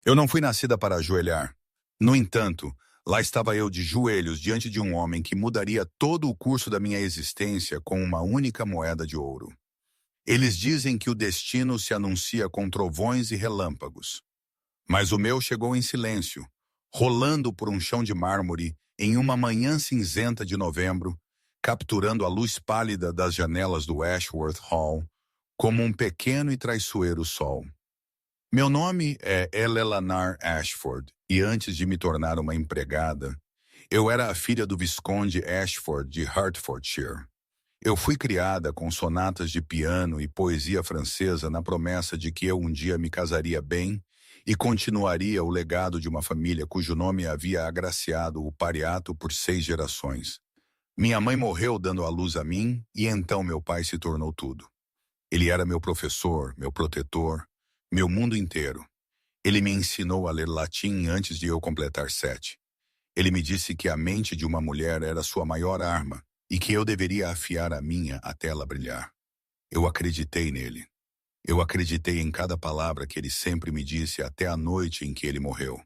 Eu não fui nascida para ajoelhar. No entanto, lá estava eu de joelhos diante de um homem que mudaria todo o curso da minha existência com uma única moeda de ouro. Eles dizem que o destino se anuncia com trovões e relâmpagos. Mas o meu chegou em silêncio, rolando por um chão de mármore em uma manhã cinzenta de novembro, capturando a luz pálida das janelas do Ashworth Hall como um pequeno e traiçoeiro sol. Meu nome é Eleanor Ashford, e antes de me tornar uma empregada, eu era a filha do Visconde Ashford de Hertfordshire. Eu fui criada com sonatas de piano e poesia francesa na promessa de que eu um dia me casaria bem e continuaria o legado de uma família cujo nome havia agraciado o Pariato por 6 gerações. Minha mãe morreu dando à luz a mim e então meu pai se tornou tudo. Ele era meu professor, meu protetor, meu mundo inteiro. Ele me ensinou a ler latim antes de eu completar 7. Ele me disse que a mente de uma mulher era sua maior arma e que eu deveria afiar a minha até ela brilhar. Eu acreditei nele. Eu acreditei em cada palavra que ele sempre me disse até a noite em que ele morreu.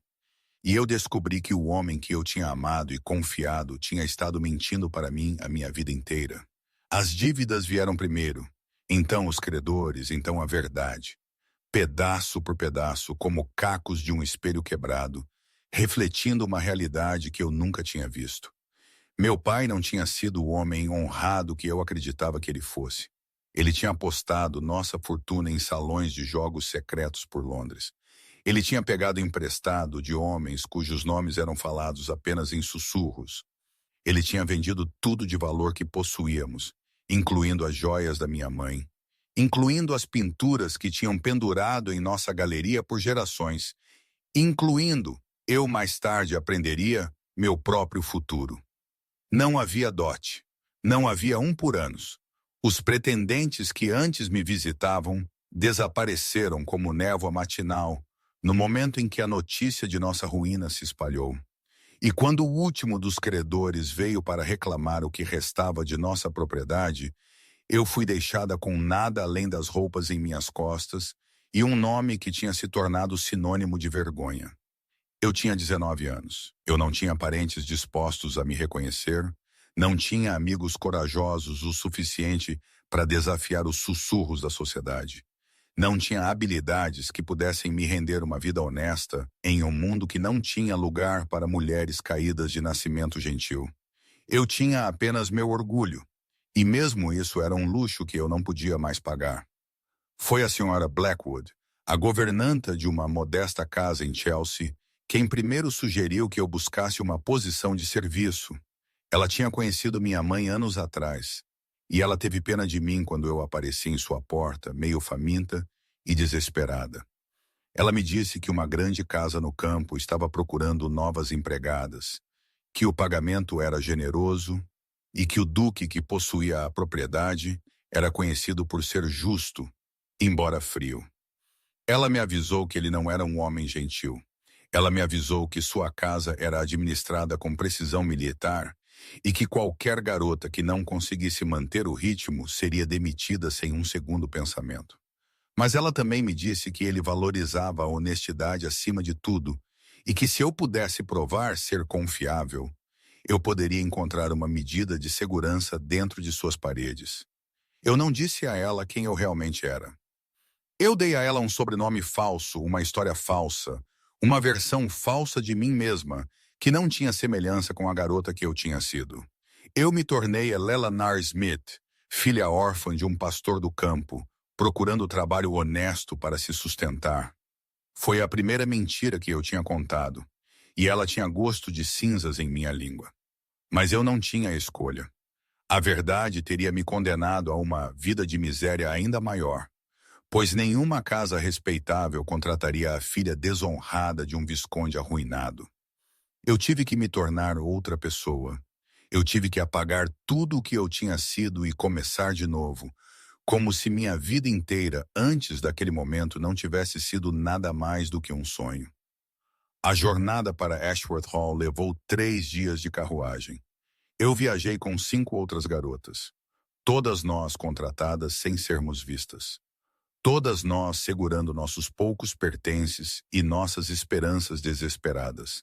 E eu descobri que o homem que eu tinha amado e confiado tinha estado mentindo para mim a minha vida inteira. As dívidas vieram primeiro, então os credores, então a verdade. Pedaço por pedaço, como cacos de um espelho quebrado, refletindo uma realidade que eu nunca tinha visto. Meu pai não tinha sido o homem honrado que eu acreditava que ele fosse. Ele tinha apostado nossa fortuna em salões de jogos secretos por Londres. Ele tinha pegado emprestado de homens cujos nomes eram falados apenas em sussurros. Ele tinha vendido tudo de valor que possuíamos, incluindo as joias da minha mãe, incluindo as pinturas que tinham pendurado em nossa galeria por gerações, incluindo, eu mais tarde aprenderia, meu próprio futuro. Não havia dote, não havia um por anos. Os pretendentes que antes me visitavam desapareceram como névoa matinal no momento em que a notícia de nossa ruína se espalhou. E quando o último dos credores veio para reclamar o que restava de nossa propriedade, eu fui deixada com nada além das roupas em minhas costas e um nome que tinha se tornado sinônimo de vergonha. Eu tinha 19 anos. Eu não tinha parentes dispostos a me reconhecer, não tinha amigos corajosos o suficiente para desafiar os sussurros da sociedade. Não tinha habilidades que pudessem me render uma vida honesta em um mundo que não tinha lugar para mulheres caídas de nascimento gentil. Eu tinha apenas meu orgulho, e mesmo isso era um luxo que eu não podia mais pagar. Foi a senhora Blackwood, a governanta de uma modesta casa em Chelsea, quem primeiro sugeriu que eu buscasse uma posição de serviço. Ela tinha conhecido minha mãe anos atrás, e ela teve pena de mim quando eu apareci em sua porta, meio faminta e desesperada. Ela me disse que uma grande casa no campo estava procurando novas empregadas, que o pagamento era generoso e que o duque que possuía a propriedade era conhecido por ser justo, embora frio. Ela me avisou que ele não era um homem gentil. Ela me avisou que sua casa era administrada com precisão militar e que qualquer garota que não conseguisse manter o ritmo seria demitida sem um segundo pensamento. Mas ela também me disse que ele valorizava a honestidade acima de tudo e que se eu pudesse provar ser confiável, eu poderia encontrar uma medida de segurança dentro de suas paredes. Eu não disse a ela quem eu realmente era. Eu dei a ela um sobrenome falso, uma história falsa, uma versão falsa de mim mesma, que não tinha semelhança com a garota que eu tinha sido. Eu me tornei Eleanor Smith, filha órfã de um pastor do campo, procurando trabalho honesto para se sustentar. Foi a primeira mentira que eu tinha contado, e ela tinha gosto de cinzas em minha língua. Mas eu não tinha escolha. A verdade teria me condenado a uma vida de miséria ainda maior, pois nenhuma casa respeitável contrataria a filha desonrada de um visconde arruinado. Eu tive que me tornar outra pessoa. Eu tive que apagar tudo o que eu tinha sido e começar de novo, como se minha vida inteira, antes daquele momento, não tivesse sido nada mais do que um sonho. A jornada para Ashworth Hall levou 3 dias de carruagem. Eu viajei com 5 outras garotas, todas nós contratadas sem sermos vistas. Todas nós segurando nossos poucos pertences e nossas esperanças desesperadas.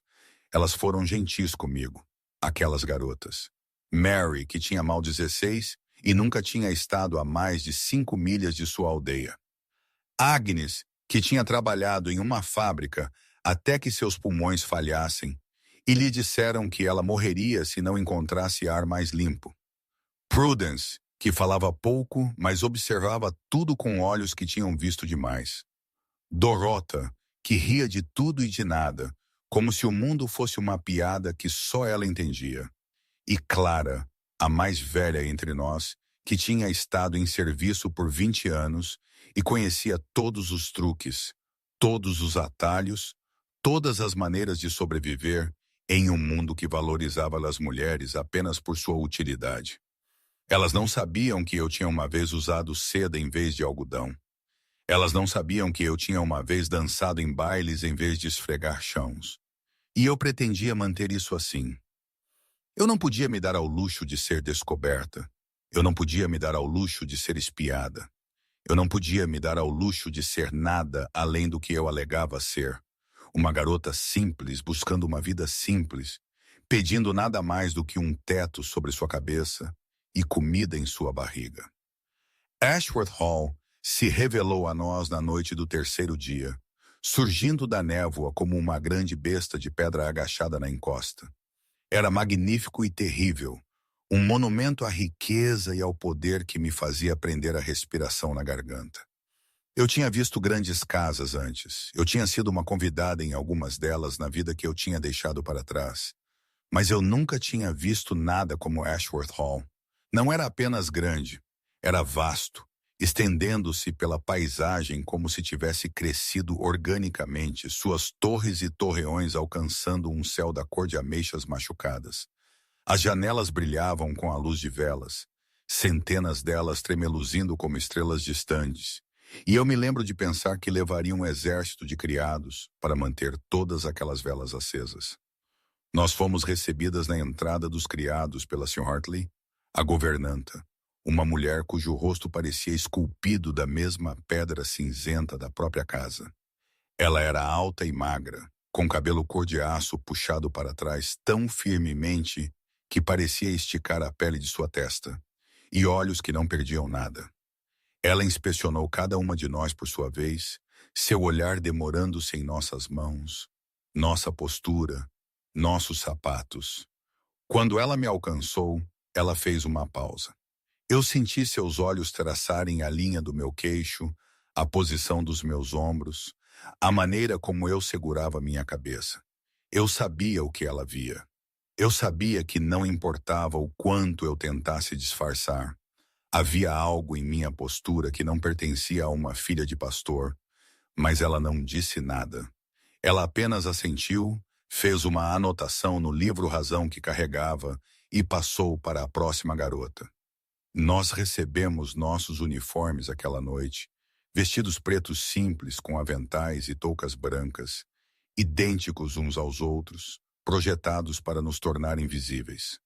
Elas foram gentis comigo, aquelas garotas. Mary, que tinha mal 16 e nunca tinha estado a mais de 5 milhas de sua aldeia. Agnes, que tinha trabalhado em uma fábrica até que seus pulmões falhassem, e lhe disseram que ela morreria se não encontrasse ar mais limpo. Prudence, que falava pouco, mas observava tudo com olhos que tinham visto demais. Dorota, que ria de tudo e de nada, como se o mundo fosse uma piada que só ela entendia. E Clara, a mais velha entre nós, que tinha estado em serviço por 20 anos e conhecia todos os truques, todos os atalhos, todas as maneiras de sobreviver em um mundo que valorizava as mulheres apenas por sua utilidade. Elas não sabiam que eu tinha uma vez usado seda em vez de algodão. Elas não sabiam que eu tinha uma vez dançado em bailes em vez de esfregar chãos. E eu pretendia manter isso assim. Eu não podia me dar ao luxo de ser descoberta. Eu não podia me dar ao luxo de ser espiada. Eu não podia me dar ao luxo de ser nada além do que eu alegava ser. Uma garota simples, buscando uma vida simples, pedindo nada mais do que um teto sobre sua cabeça e comida em sua barriga. Ashworth Hall se revelou a nós na noite do terceiro dia, surgindo da névoa como uma grande besta de pedra agachada na encosta. Era magnífico e terrível, um monumento à riqueza e ao poder que me fazia prender a respiração na garganta. Eu tinha visto grandes casas antes, eu tinha sido uma convidada em algumas delas na vida que eu tinha deixado para trás, mas eu nunca tinha visto nada como Ashworth Hall. Não era apenas grande, era vasto, estendendo-se pela paisagem como se tivesse crescido organicamente, suas torres e torreões alcançando um céu da cor de ameixas machucadas. As janelas brilhavam com a luz de velas, centenas delas tremeluzindo como estrelas distantes, e eu me lembro de pensar que levaria um exército de criados para manter todas aquelas velas acesas. Nós fomos recebidas na entrada dos criados pela Sra. Hartley, a governanta, uma mulher cujo rosto parecia esculpido da mesma pedra cinzenta da própria casa. Ela era alta e magra, com cabelo cor de aço puxado para trás tão firmemente que parecia esticar a pele de sua testa, e olhos que não perdiam nada. Ela inspecionou cada uma de nós por sua vez, seu olhar demorando-se em nossas mãos, nossa postura, nossos sapatos. Quando ela me alcançou, ela fez uma pausa. Eu senti seus olhos traçarem a linha do meu queixo, a posição dos meus ombros, a maneira como eu segurava minha cabeça. Eu sabia o que ela via. Eu sabia que não importava o quanto eu tentasse disfarçar. Havia algo em minha postura que não pertencia a uma filha de pastor, mas ela não disse nada. Ela apenas assentiu, fez uma anotação no livro-razão que carregava e passou para a próxima garota. Nós recebemos nossos uniformes aquela noite, vestidos pretos simples com aventais e toucas brancas, idênticos uns aos outros, projetados para nos tornar invisíveis.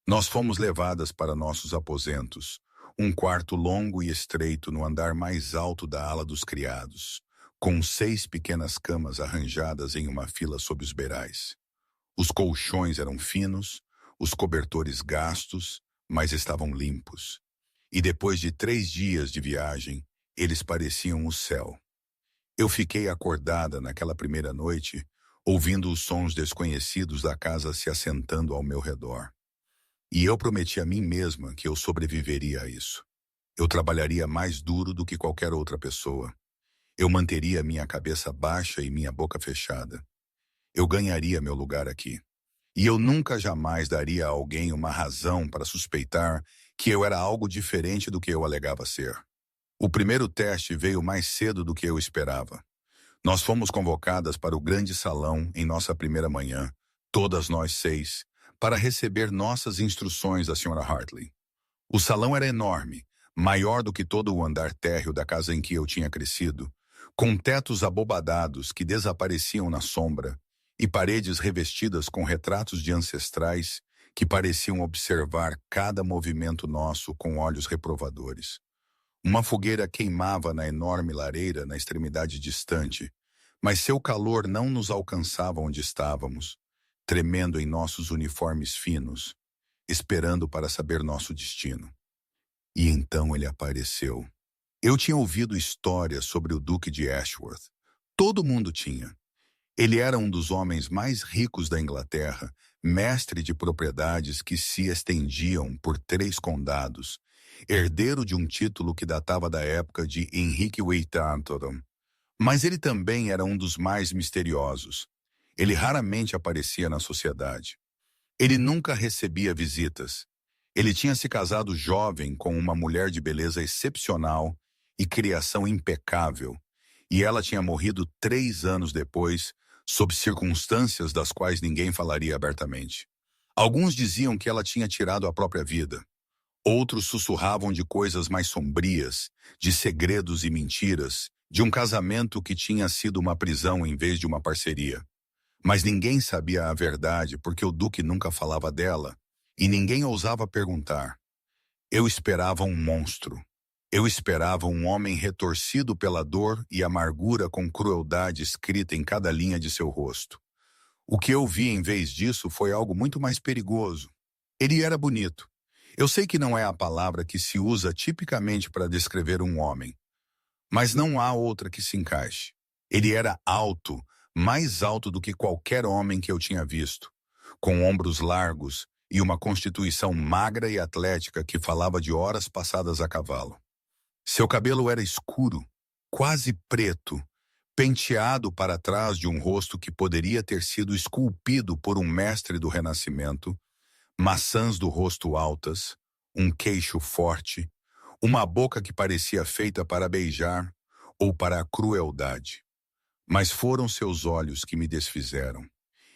Nós fomos levadas para nossos aposentos, um quarto longo e estreito no andar mais alto da ala dos criados, com 6 pequenas camas arranjadas em uma fila sob os beirais. Os colchões eram finos, os cobertores gastos, mas estavam limpos. E depois de 3 dias de viagem, eles pareciam o céu. Eu fiquei acordada naquela primeira noite, ouvindo os sons desconhecidos da casa se assentando ao meu redor. E eu prometi a mim mesma que eu sobreviveria a isso. Eu trabalharia mais duro do que qualquer outra pessoa. Eu manteria minha cabeça baixa e minha boca fechada. Eu ganharia meu lugar aqui. E eu nunca jamais daria a alguém uma razão para suspeitar que eu era algo diferente do que eu alegava ser. O primeiro teste veio mais cedo do que eu esperava. Nós fomos convocadas para o grande salão em nossa primeira manhã, todas nós 6, para receber nossas instruções da Sra. Hartley. O salão era enorme, maior do que todo o andar térreo da casa em que eu tinha crescido, com tetos abobadados que desapareciam na sombra e paredes revestidas com retratos de ancestrais que pareciam observar cada movimento nosso com olhos reprovadores. Uma fogueira queimava na enorme lareira na extremidade distante, mas seu calor não nos alcançava onde estávamos, tremendo em nossos uniformes finos, esperando para saber nosso destino. E então ele apareceu. Eu tinha ouvido histórias sobre o Duque de Ashworth. Todo mundo tinha. Ele era um dos homens mais ricos da Inglaterra, mestre de propriedades que se estendiam por 3 condados, herdeiro de um título que datava da época de Henrique VIII. Mas ele também era um dos mais misteriosos. Ele raramente aparecia na sociedade. Ele nunca recebia visitas. Ele tinha se casado jovem com uma mulher de beleza excepcional e criação impecável, e ela tinha morrido 3 anos depois, sob circunstâncias das quais ninguém falaria abertamente. Alguns diziam que ela tinha tirado a própria vida. Outros sussurravam de coisas mais sombrias, de segredos e mentiras, de um casamento que tinha sido uma prisão em vez de uma parceria. Mas ninguém sabia a verdade porque o Duque nunca falava dela, e ninguém ousava perguntar. Eu esperava um monstro. Eu esperava um homem retorcido pela dor e amargura com crueldade escrita em cada linha de seu rosto. O que eu vi em vez disso foi algo muito mais perigoso. Ele era bonito. Eu sei que não é a palavra que se usa tipicamente para descrever um homem, mas não há outra que se encaixe. Ele era alto, mais alto do que qualquer homem que eu tinha visto, com ombros largos e uma constituição magra e atlética que falava de horas passadas a cavalo. Seu cabelo era escuro, quase preto, penteado para trás de um rosto que poderia ter sido esculpido por um mestre do Renascimento, maçãs do rosto altas, um queixo forte, uma boca que parecia feita para beijar ou para a crueldade. Mas foram seus olhos que me desfizeram.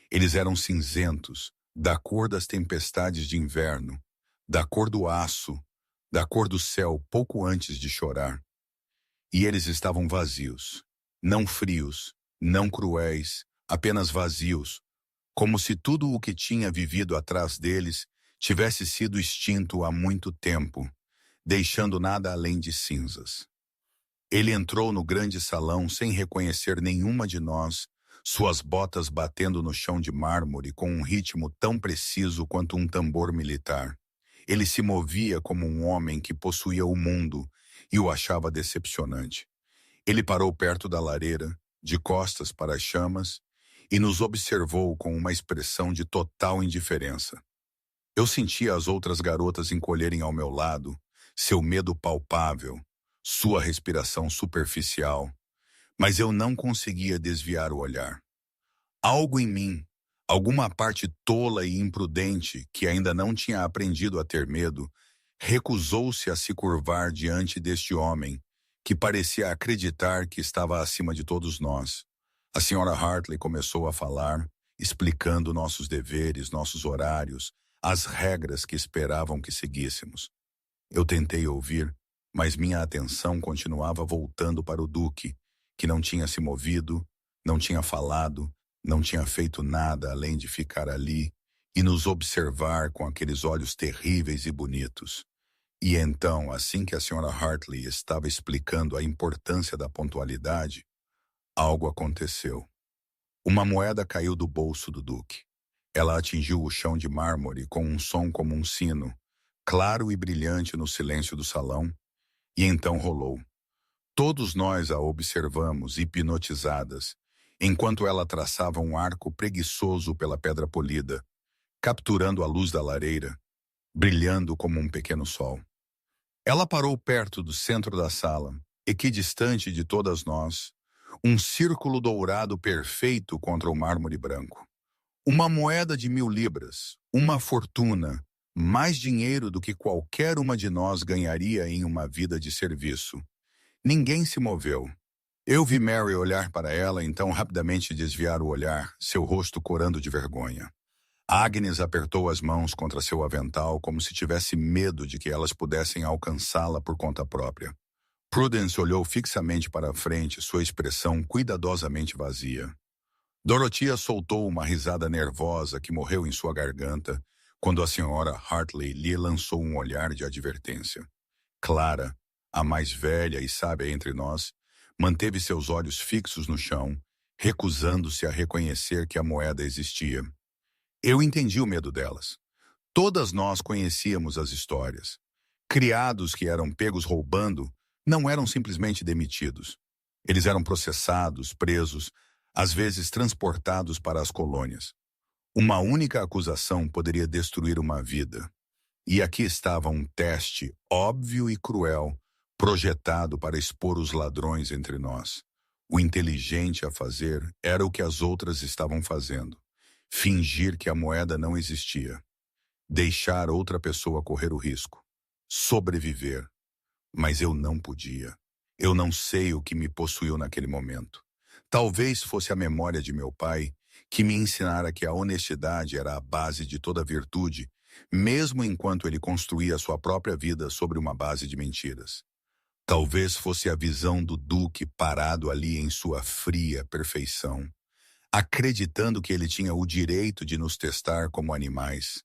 Eles eram cinzentos, da cor das tempestades de inverno, da cor do aço, da cor do céu pouco antes de chorar. E eles estavam vazios, não frios, não cruéis, apenas vazios, como se tudo o que tinha vivido atrás deles tivesse sido extinto há muito tempo, deixando nada além de cinzas. Ele entrou no grande salão sem reconhecer nenhuma de nós, suas botas batendo no chão de mármore com um ritmo tão preciso quanto um tambor militar. Ele se movia como um homem que possuía o mundo e o achava decepcionante. Ele parou perto da lareira, de costas para as chamas, e nos observou com uma expressão de total indiferença. Eu sentia as outras garotas encolherem ao meu lado, seu medo palpável, sua respiração superficial, mas eu não conseguia desviar o olhar. Algo em mim, alguma parte tola e imprudente que ainda não tinha aprendido a ter medo, recusou-se a se curvar diante deste homem, que parecia acreditar que estava acima de todos nós. A senhora Hartley começou a falar, explicando nossos deveres, nossos horários, as regras que esperavam que seguíssemos. Eu tentei ouvir, mas minha atenção continuava voltando para o Duque, que não tinha se movido, não tinha falado, não tinha feito nada além de ficar ali e nos observar com aqueles olhos terríveis e bonitos. E então, assim que a senhora Hartley estava explicando a importância da pontualidade, algo aconteceu. Uma moeda caiu do bolso do Duque. Ela atingiu o chão de mármore com um som como um sino, claro e brilhante no silêncio do salão, e então rolou. Todos nós a observamos, hipnotizadas, enquanto ela traçava um arco preguiçoso pela pedra polida, capturando a luz da lareira, brilhando como um pequeno sol. Ela parou perto do centro da sala, equidistante de todas nós, um círculo dourado perfeito contra o mármore branco. Uma moeda de 1000 libras, uma fortuna, mais dinheiro do que qualquer uma de nós ganharia em uma vida de serviço. Ninguém se moveu. Eu vi Mary olhar para ela, então rapidamente desviar o olhar, seu rosto corando de vergonha. Agnes apertou as mãos contra seu avental como se tivesse medo de que elas pudessem alcançá-la por conta própria. Prudence olhou fixamente para a frente, sua expressão cuidadosamente vazia. Dorothea soltou uma risada nervosa que morreu em sua garganta quando a senhora Hartley lhe lançou um olhar de advertência. Clara, a mais velha e sábia entre nós, manteve seus olhos fixos no chão, recusando-se a reconhecer que a moeda existia. Eu entendi o medo delas. Todas nós conhecíamos as histórias. Criados que eram pegos roubando não eram simplesmente demitidos. Eles eram processados, presos, às vezes transportados para as colônias. Uma única acusação poderia destruir uma vida. E aqui estava um teste óbvio e cruel, projetado para expor os ladrões entre nós. O inteligente a fazer era o que as outras estavam fazendo: fingir que a moeda não existia, deixar outra pessoa correr o risco, sobreviver. Mas eu não podia. Eu não sei o que me possuiu naquele momento. Talvez fosse a memória de meu pai, que me ensinara que a honestidade era a base de toda virtude, mesmo enquanto ele construía sua própria vida sobre uma base de mentiras. Talvez fosse a visão do Duque parado ali em sua fria perfeição, acreditando que ele tinha o direito de nos testar como animais.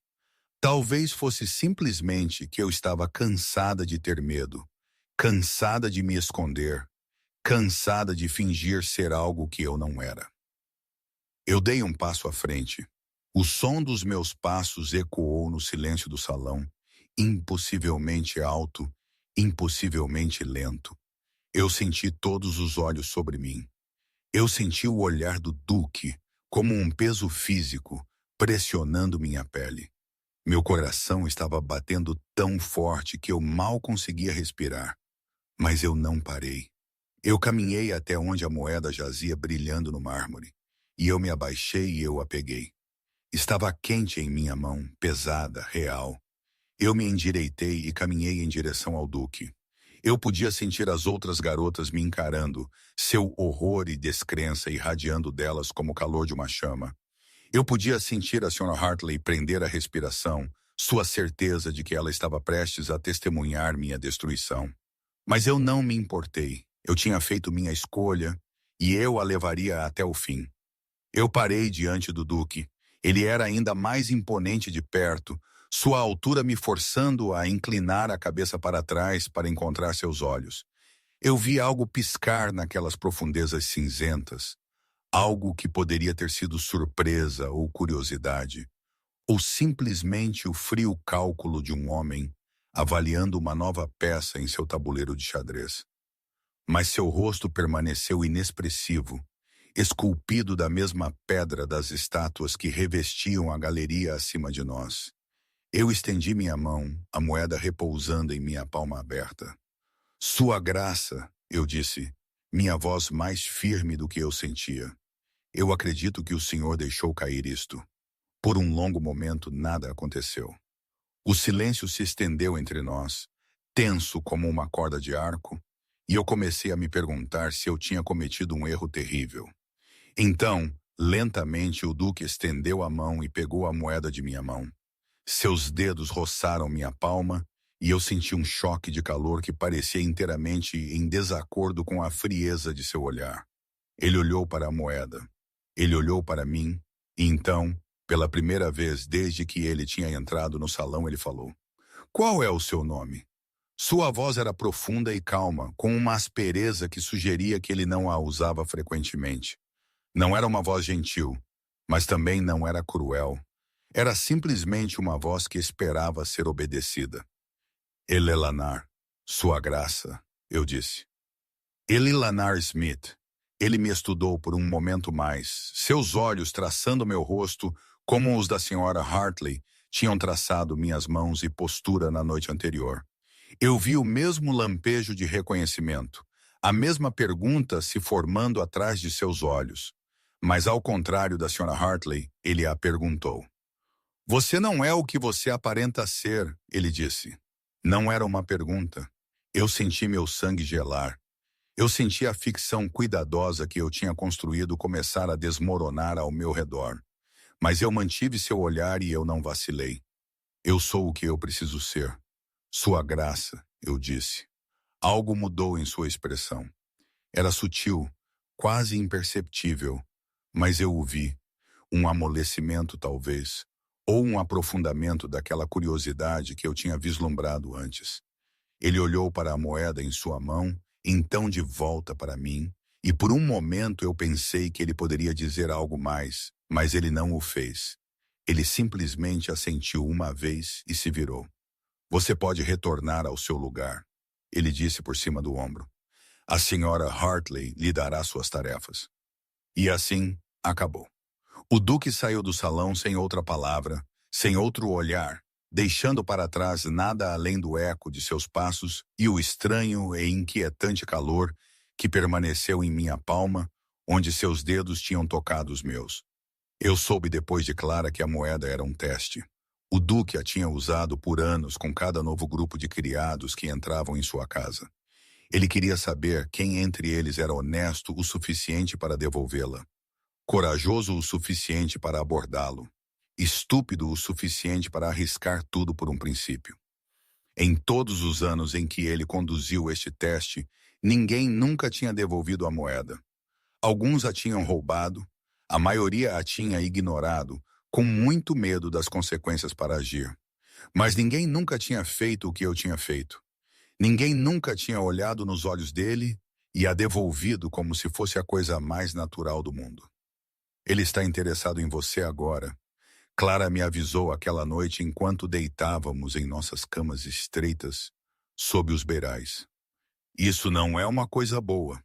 Talvez fosse simplesmente que eu estava cansada de ter medo, cansada de me esconder, cansada de fingir ser algo que eu não era. Eu dei um passo à frente. O som dos meus passos ecoou no silêncio do salão, impossivelmente alto, impossivelmente lento. Eu senti todos os olhos sobre mim. Eu senti o olhar do Duque, como um peso físico, pressionando minha pele. Meu coração estava batendo tão forte que eu mal conseguia respirar. Mas eu não parei. Eu caminhei até onde a moeda jazia brilhando no mármore, e eu me abaixei e eu a peguei. Estava quente em minha mão, pesada, real. Eu me endireitei e caminhei em direção ao Duque. Eu podia sentir as outras garotas me encarando, seu horror e descrença irradiando delas como o calor de uma chama. Eu podia sentir a Sra. Hartley prender a respiração, sua certeza de que ela estava prestes a testemunhar minha destruição. Mas eu não me importei. Eu tinha feito minha escolha e eu a levaria até o fim. Eu parei diante do Duque. Ele era ainda mais imponente de perto, sua altura me forçando a inclinar a cabeça para trás para encontrar seus olhos. Eu vi algo piscar naquelas profundezas cinzentas, algo que poderia ter sido surpresa ou curiosidade, ou simplesmente o frio cálculo de um homem avaliando uma nova peça em seu tabuleiro de xadrez. Mas seu rosto permaneceu inexpressivo, esculpido da mesma pedra das estátuas que revestiam a galeria acima de nós. Eu estendi minha mão, a moeda repousando em minha palma aberta. Sua graça, eu disse, minha voz mais firme do que eu sentia. Eu acredito que o Senhor deixou cair isto. Por um longo momento, nada aconteceu. O silêncio se estendeu entre nós, tenso como uma corda de arco, e eu comecei a me perguntar se eu tinha cometido um erro terrível. Então, lentamente, o Duque estendeu a mão e pegou a moeda de minha mão. Seus dedos roçaram minha palma e eu senti um choque de calor que parecia inteiramente em desacordo com a frieza de seu olhar. Ele olhou para a moeda. Ele olhou para mim e então, pela primeira vez desde que ele tinha entrado no salão, ele falou: "Qual é o seu nome?" Sua voz era profunda e calma, com uma aspereza que sugeria que ele não a usava frequentemente. Não era uma voz gentil, mas também não era cruel. Era simplesmente uma voz que esperava ser obedecida. "Elelanar, sua graça", eu disse. Elelanar Smith. Ele me estudou por um momento mais, seus olhos traçando meu rosto como os da Sra. Hartley tinham traçado minhas mãos e postura na noite anterior. Eu vi o mesmo lampejo de reconhecimento, a mesma pergunta se formando atrás de seus olhos. Mas ao contrário da Sra. Hartley, ele a perguntou. "Você não é o que você aparenta ser", ele disse. Não era uma pergunta. Eu senti meu sangue gelar. Eu senti a ficção cuidadosa que eu tinha construído começar a desmoronar ao meu redor. Mas eu mantive seu olhar e eu não vacilei. "Eu sou o que eu preciso ser. Sua graça", eu disse. Algo mudou em sua expressão. Era sutil, quase imperceptível, mas eu o vi. Um amolecimento, talvez, ou um aprofundamento daquela curiosidade que eu tinha vislumbrado antes. Ele olhou para a moeda em sua mão, então de volta para mim, e por um momento eu pensei que ele poderia dizer algo mais, mas ele não o fez. Ele simplesmente assentiu uma vez e se virou. Você pode retornar ao seu lugar, ele disse por cima do ombro. A senhora Hartley lhe dará suas tarefas. E assim, acabou. O Duque saiu do salão sem outra palavra, sem outro olhar, deixando para trás nada além do eco de seus passos e o estranho e inquietante calor que permaneceu em minha palma, onde seus dedos tinham tocado os meus. Eu soube depois de Clara que a moeda era um teste. O Duque a tinha usado por anos com cada novo grupo de criados que entravam em sua casa. Ele queria saber quem entre eles era honesto o suficiente para devolvê-la, corajoso o suficiente para abordá-lo, estúpido o suficiente para arriscar tudo por um princípio. Em todos os anos em que ele conduziu este teste, ninguém nunca tinha devolvido a moeda. Alguns a tinham roubado, a maioria a tinha ignorado, com muito medo das consequências para agir. Mas ninguém nunca tinha feito o que eu tinha feito. Ninguém nunca tinha olhado nos olhos dele e a devolvido como se fosse a coisa mais natural do mundo. Ele está interessado em você agora. Clara me avisou aquela noite enquanto deitávamos em nossas camas estreitas, sob os beirais. Isso não é uma coisa boa.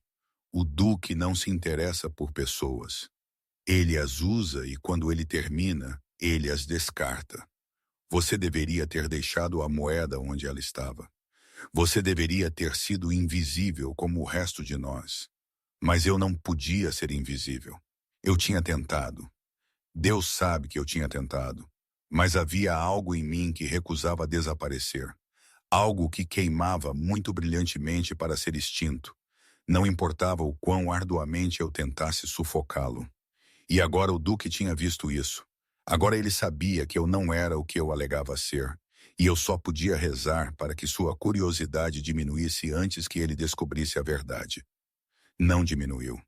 O Duque não se interessa por pessoas. Ele as usa e quando ele termina, ele as descarta. Você deveria ter deixado a moeda onde ela estava. Você deveria ter sido invisível como o resto de nós. Mas eu não podia ser invisível. Eu tinha tentado. Deus sabe que eu tinha tentado. Mas havia algo em mim que recusava desaparecer. Algo que queimava muito brilhantemente para ser extinto. Não importava o quão arduamente eu tentasse sufocá-lo. E agora o Duque tinha visto isso. Agora ele sabia que eu não era o que eu alegava ser. E eu só podia rezar para que sua curiosidade diminuísse antes que ele descobrisse a verdade. Não diminuiu.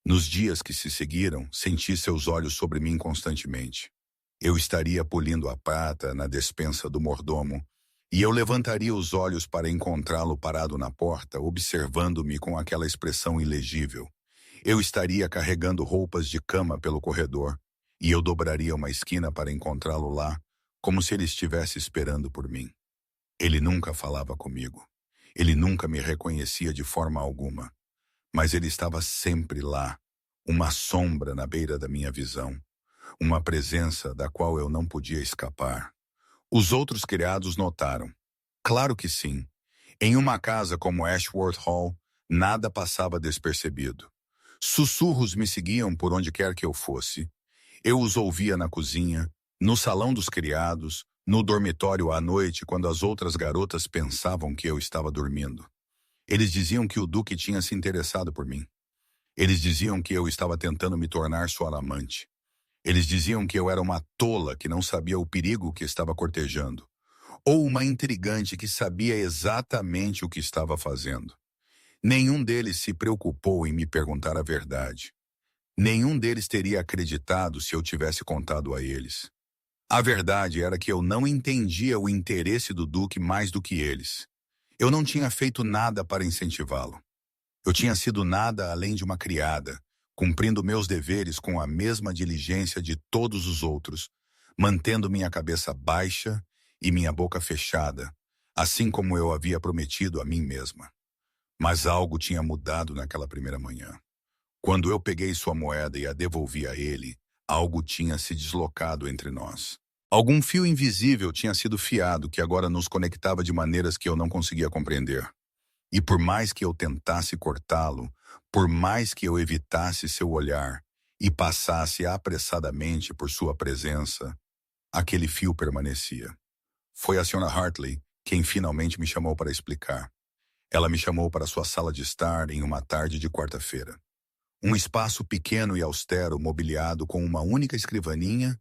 Nos dias que se seguiram, senti seus olhos sobre mim constantemente. Eu estaria polindo a prata na despensa do mordomo, e eu levantaria os olhos para encontrá-lo parado na porta, observando-me com aquela expressão ilegível. Eu estaria carregando roupas de cama pelo corredor, e eu dobraria uma esquina para encontrá-lo lá, como se ele estivesse esperando por mim. Ele nunca falava comigo. Ele nunca me reconhecia de forma alguma. Mas ele estava sempre lá, uma sombra na beira da minha visão, uma presença da qual eu não podia escapar. Os outros criados notaram. Claro que sim. Em uma casa como Ashworth Hall, nada passava despercebido. Sussurros me seguiam por onde quer que eu fosse. Eu os ouvia na cozinha, no salão dos criados, no dormitório à noite quando as outras garotas pensavam que eu estava dormindo. Eles diziam que o Duque tinha se interessado por mim. Eles diziam que eu estava tentando me tornar sua amante. Eles diziam que eu era uma tola que não sabia o perigo que estava cortejando. Ou uma intrigante que sabia exatamente o que estava fazendo. Nenhum deles se preocupou em me perguntar a verdade. Nenhum deles teria acreditado se eu tivesse contado a eles. A verdade era que eu não entendia o interesse do Duque mais do que eles. Eu não tinha feito nada para incentivá-lo. Eu tinha sido nada além de uma criada, cumprindo meus deveres com a mesma diligência de todos os outros, mantendo minha cabeça baixa e minha boca fechada, assim como eu havia prometido a mim mesma. Mas algo tinha mudado naquela primeira manhã. Quando eu peguei sua moeda e a devolvi a ele, algo tinha se deslocado entre nós. Algum fio invisível tinha sido fiado que agora nos conectava de maneiras que eu não conseguia compreender. E por mais que eu tentasse cortá-lo, por mais que eu evitasse seu olhar e passasse apressadamente por sua presença, aquele fio permanecia. Foi a Sra. Hartley quem finalmente me chamou para explicar. Ela me chamou para sua sala de estar em uma tarde de quarta-feira. Um espaço pequeno e austero mobiliado com uma única escrivaninha,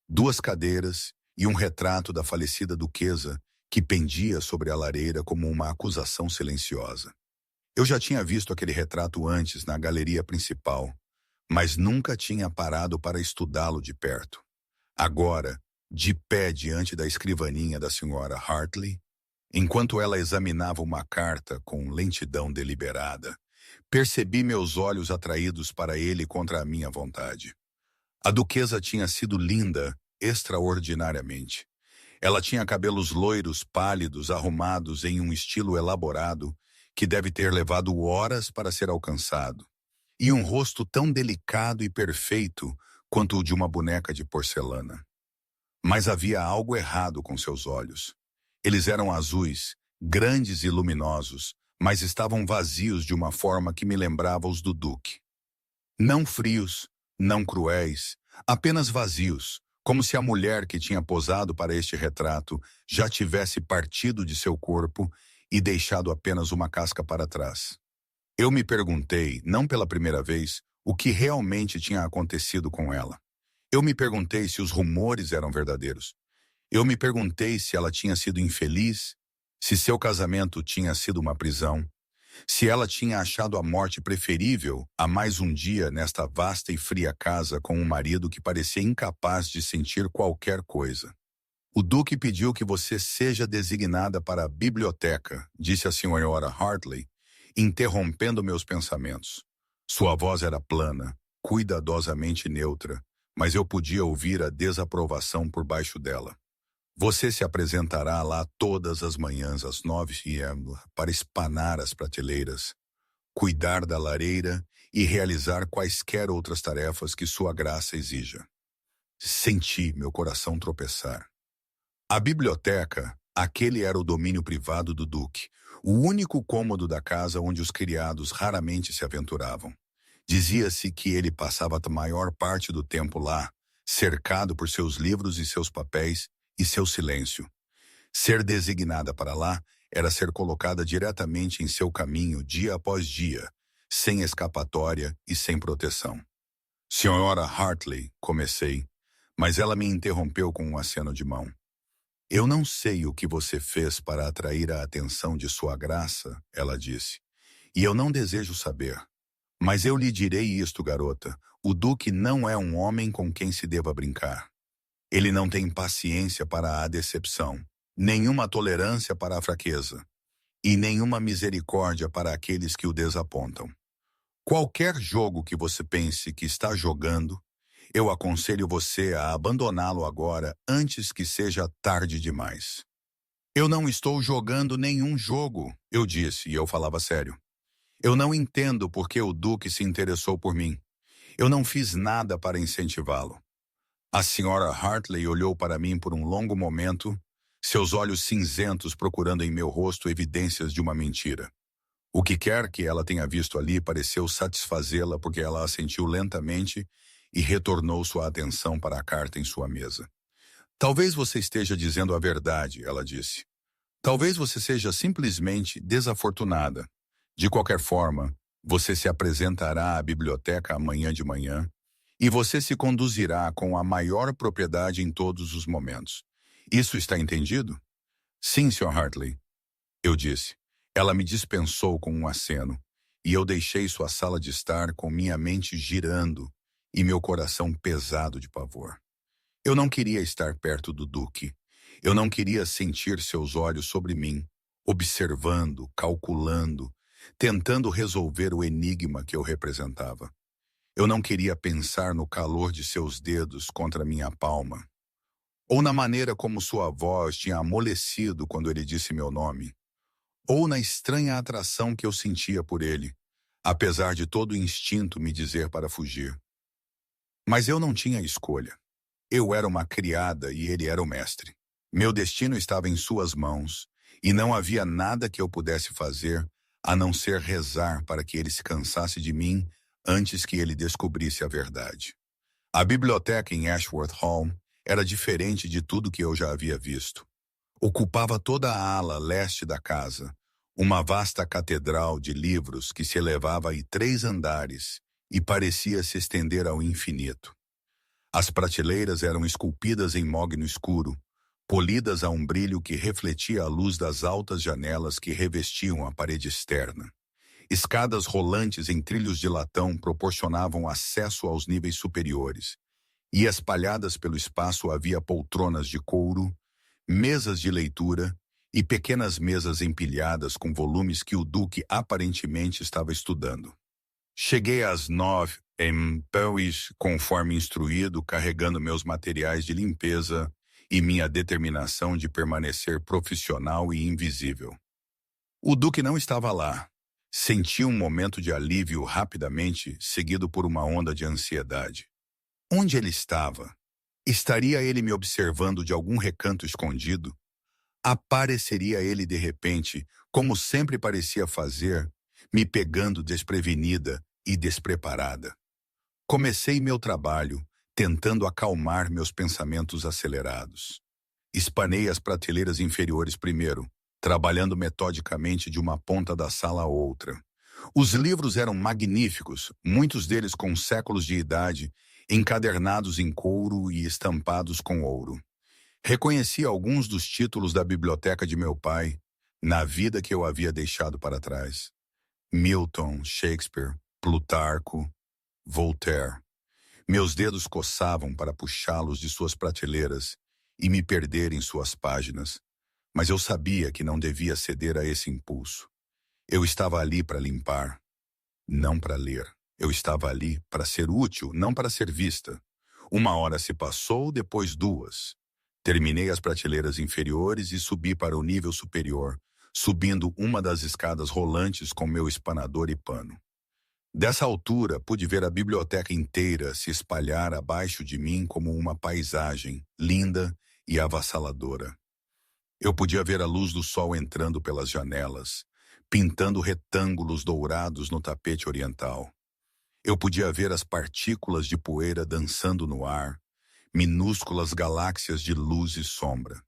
2 cadeiras e um retrato da falecida duquesa que pendia sobre a lareira como uma acusação silenciosa. Eu já tinha visto aquele retrato antes na galeria principal, mas nunca tinha parado para estudá-lo de perto. Agora, de pé diante da escrivaninha da Sra. Hartley, Enquanto ela examinava uma carta com lentidão deliberada, percebi meus olhos atraídos para ele contra a minha vontade. A duquesa tinha sido linda extraordinariamente. Ela tinha cabelos loiros, pálidos, arrumados em um estilo elaborado que deve ter levado horas para ser alcançado, e um rosto tão delicado e perfeito quanto o de uma boneca de porcelana. Mas havia algo errado com seus olhos. Eles eram azuis, grandes e luminosos, mas estavam vazios de uma forma que me lembrava os do Duque. Não frios, não cruéis, apenas vazios, como se a mulher que tinha posado para este retrato já tivesse partido de seu corpo e deixado apenas uma casca para trás. Eu me perguntei, não pela primeira vez, o que realmente tinha acontecido com ela. Eu me perguntei se os rumores eram verdadeiros. Eu me perguntei se ela tinha sido infeliz, se seu casamento tinha sido uma prisão, se ela tinha achado a morte preferível a mais um dia nesta vasta e fria casa com um marido que parecia incapaz de sentir qualquer coisa. O Duque pediu que você seja designada para a biblioteca, disse a senhora Hartley, interrompendo meus pensamentos. Sua voz era plana, cuidadosamente neutra, mas eu podia ouvir a desaprovação por baixo dela. Você se apresentará lá todas as manhãs às 9 p.m. para espanar as prateleiras, cuidar da lareira e realizar quaisquer outras tarefas que sua graça exija. Senti meu coração tropeçar. A biblioteca, aquele era o domínio privado do Duque, o único cômodo da casa onde os criados raramente se aventuravam. Dizia-se que ele passava a maior parte do tempo lá, cercado por seus livros e seus papéis e seu silêncio. Ser designada para lá era ser colocada diretamente em seu caminho dia após dia, sem escapatória e sem proteção. Senhora Hartley, comecei, mas ela me interrompeu com um aceno de mão. Eu não sei o que você fez para atrair a atenção de sua graça, ela disse, e eu não desejo saber. Mas eu lhe direi isto, garota, o Duque não é um homem com quem se deva brincar. Ele não tem paciência para a decepção, nenhuma tolerância para a fraqueza, e nenhuma misericórdia para aqueles que o desapontam. Qualquer jogo que você pense que está jogando, eu aconselho você a abandoná-lo agora antes que seja tarde demais. Eu não estou jogando nenhum jogo, eu disse, e eu falava sério. Eu não entendo por que o Duque se interessou por mim. Eu não fiz nada para incentivá-lo. A senhora Hartley olhou para mim por um longo momento, seus olhos cinzentos procurando em meu rosto evidências de uma mentira. O que quer que ela tenha visto ali pareceu satisfazê-la porque ela assentiu lentamente e retornou sua atenção para a carta em sua mesa. Talvez você esteja dizendo a verdade, ela disse. Talvez você seja simplesmente desafortunada. De qualquer forma, você se apresentará à biblioteca amanhã de manhã e você se conduzirá com a maior propriedade em todos os momentos. Isso está entendido? Sim, Sr. Hartley, eu disse. Ela me dispensou com um aceno, e eu deixei sua sala de estar com minha mente girando e meu coração pesado de pavor. Eu não queria estar perto do Duque. Eu não queria sentir seus olhos sobre mim, observando, calculando, tentando resolver o enigma que eu representava. Eu não queria pensar no calor de seus dedos contra minha palma, ou na maneira como sua voz tinha amolecido quando ele disse meu nome, ou na estranha atração que eu sentia por ele, apesar de todo o instinto me dizer para fugir. Mas eu não tinha escolha. Eu era uma criada e ele era o mestre. Meu destino estava em suas mãos, e não havia nada que eu pudesse fazer a não ser rezar para que ele se cansasse de mim antes que ele descobrisse a verdade. A biblioteca em Ashworth Hall era diferente de tudo que eu já havia visto. Ocupava toda a ala leste da casa, uma vasta catedral de livros que se elevava em 3 andares e parecia se estender ao infinito. As prateleiras eram esculpidas em mogno escuro, polidas a um brilho que refletia a luz das altas janelas que revestiam a parede externa. Escadas rolantes em trilhos de latão proporcionavam acesso aos níveis superiores, e espalhadas pelo espaço havia poltronas de couro, mesas de leitura e pequenas mesas empilhadas com volumes que o Duque aparentemente estava estudando. Cheguei às 9 em Paris, conforme instruído, carregando meus materiais de limpeza e minha determinação de permanecer profissional e invisível. O Duque não estava lá. Senti um momento de alívio rapidamente, seguido por uma onda de ansiedade. Onde ele estava? Estaria ele me observando de algum recanto escondido? Apareceria ele de repente, como sempre parecia fazer, me pegando desprevenida e despreparada? Comecei meu trabalho, tentando acalmar meus pensamentos acelerados. Espanei as prateleiras inferiores primeiro, trabalhando metodicamente de uma ponta da sala a outra. Os livros eram magníficos, muitos deles com séculos de idade, encadernados em couro e estampados com ouro. Reconheci alguns dos títulos da biblioteca de meu pai, na vida que eu havia deixado para trás. Milton, Shakespeare, Plutarco, Voltaire. Meus dedos coçavam para puxá-los de suas prateleiras e me perder em suas páginas, mas eu sabia que não devia ceder a esse impulso. Eu estava ali para limpar, não para ler. Eu estava ali para ser útil, não para ser vista. Uma hora se passou, depois duas. Terminei as prateleiras inferiores e subi para o nível superior, subindo uma das escadas rolantes com meu espanador e pano. Dessa altura, pude ver a biblioteca inteira se espalhar abaixo de mim como uma paisagem, linda e avassaladora. Eu podia ver a luz do sol entrando pelas janelas, pintando retângulos dourados no tapete oriental. Eu podia ver as partículas de poeira dançando no ar, minúsculas galáxias de luz e sombra.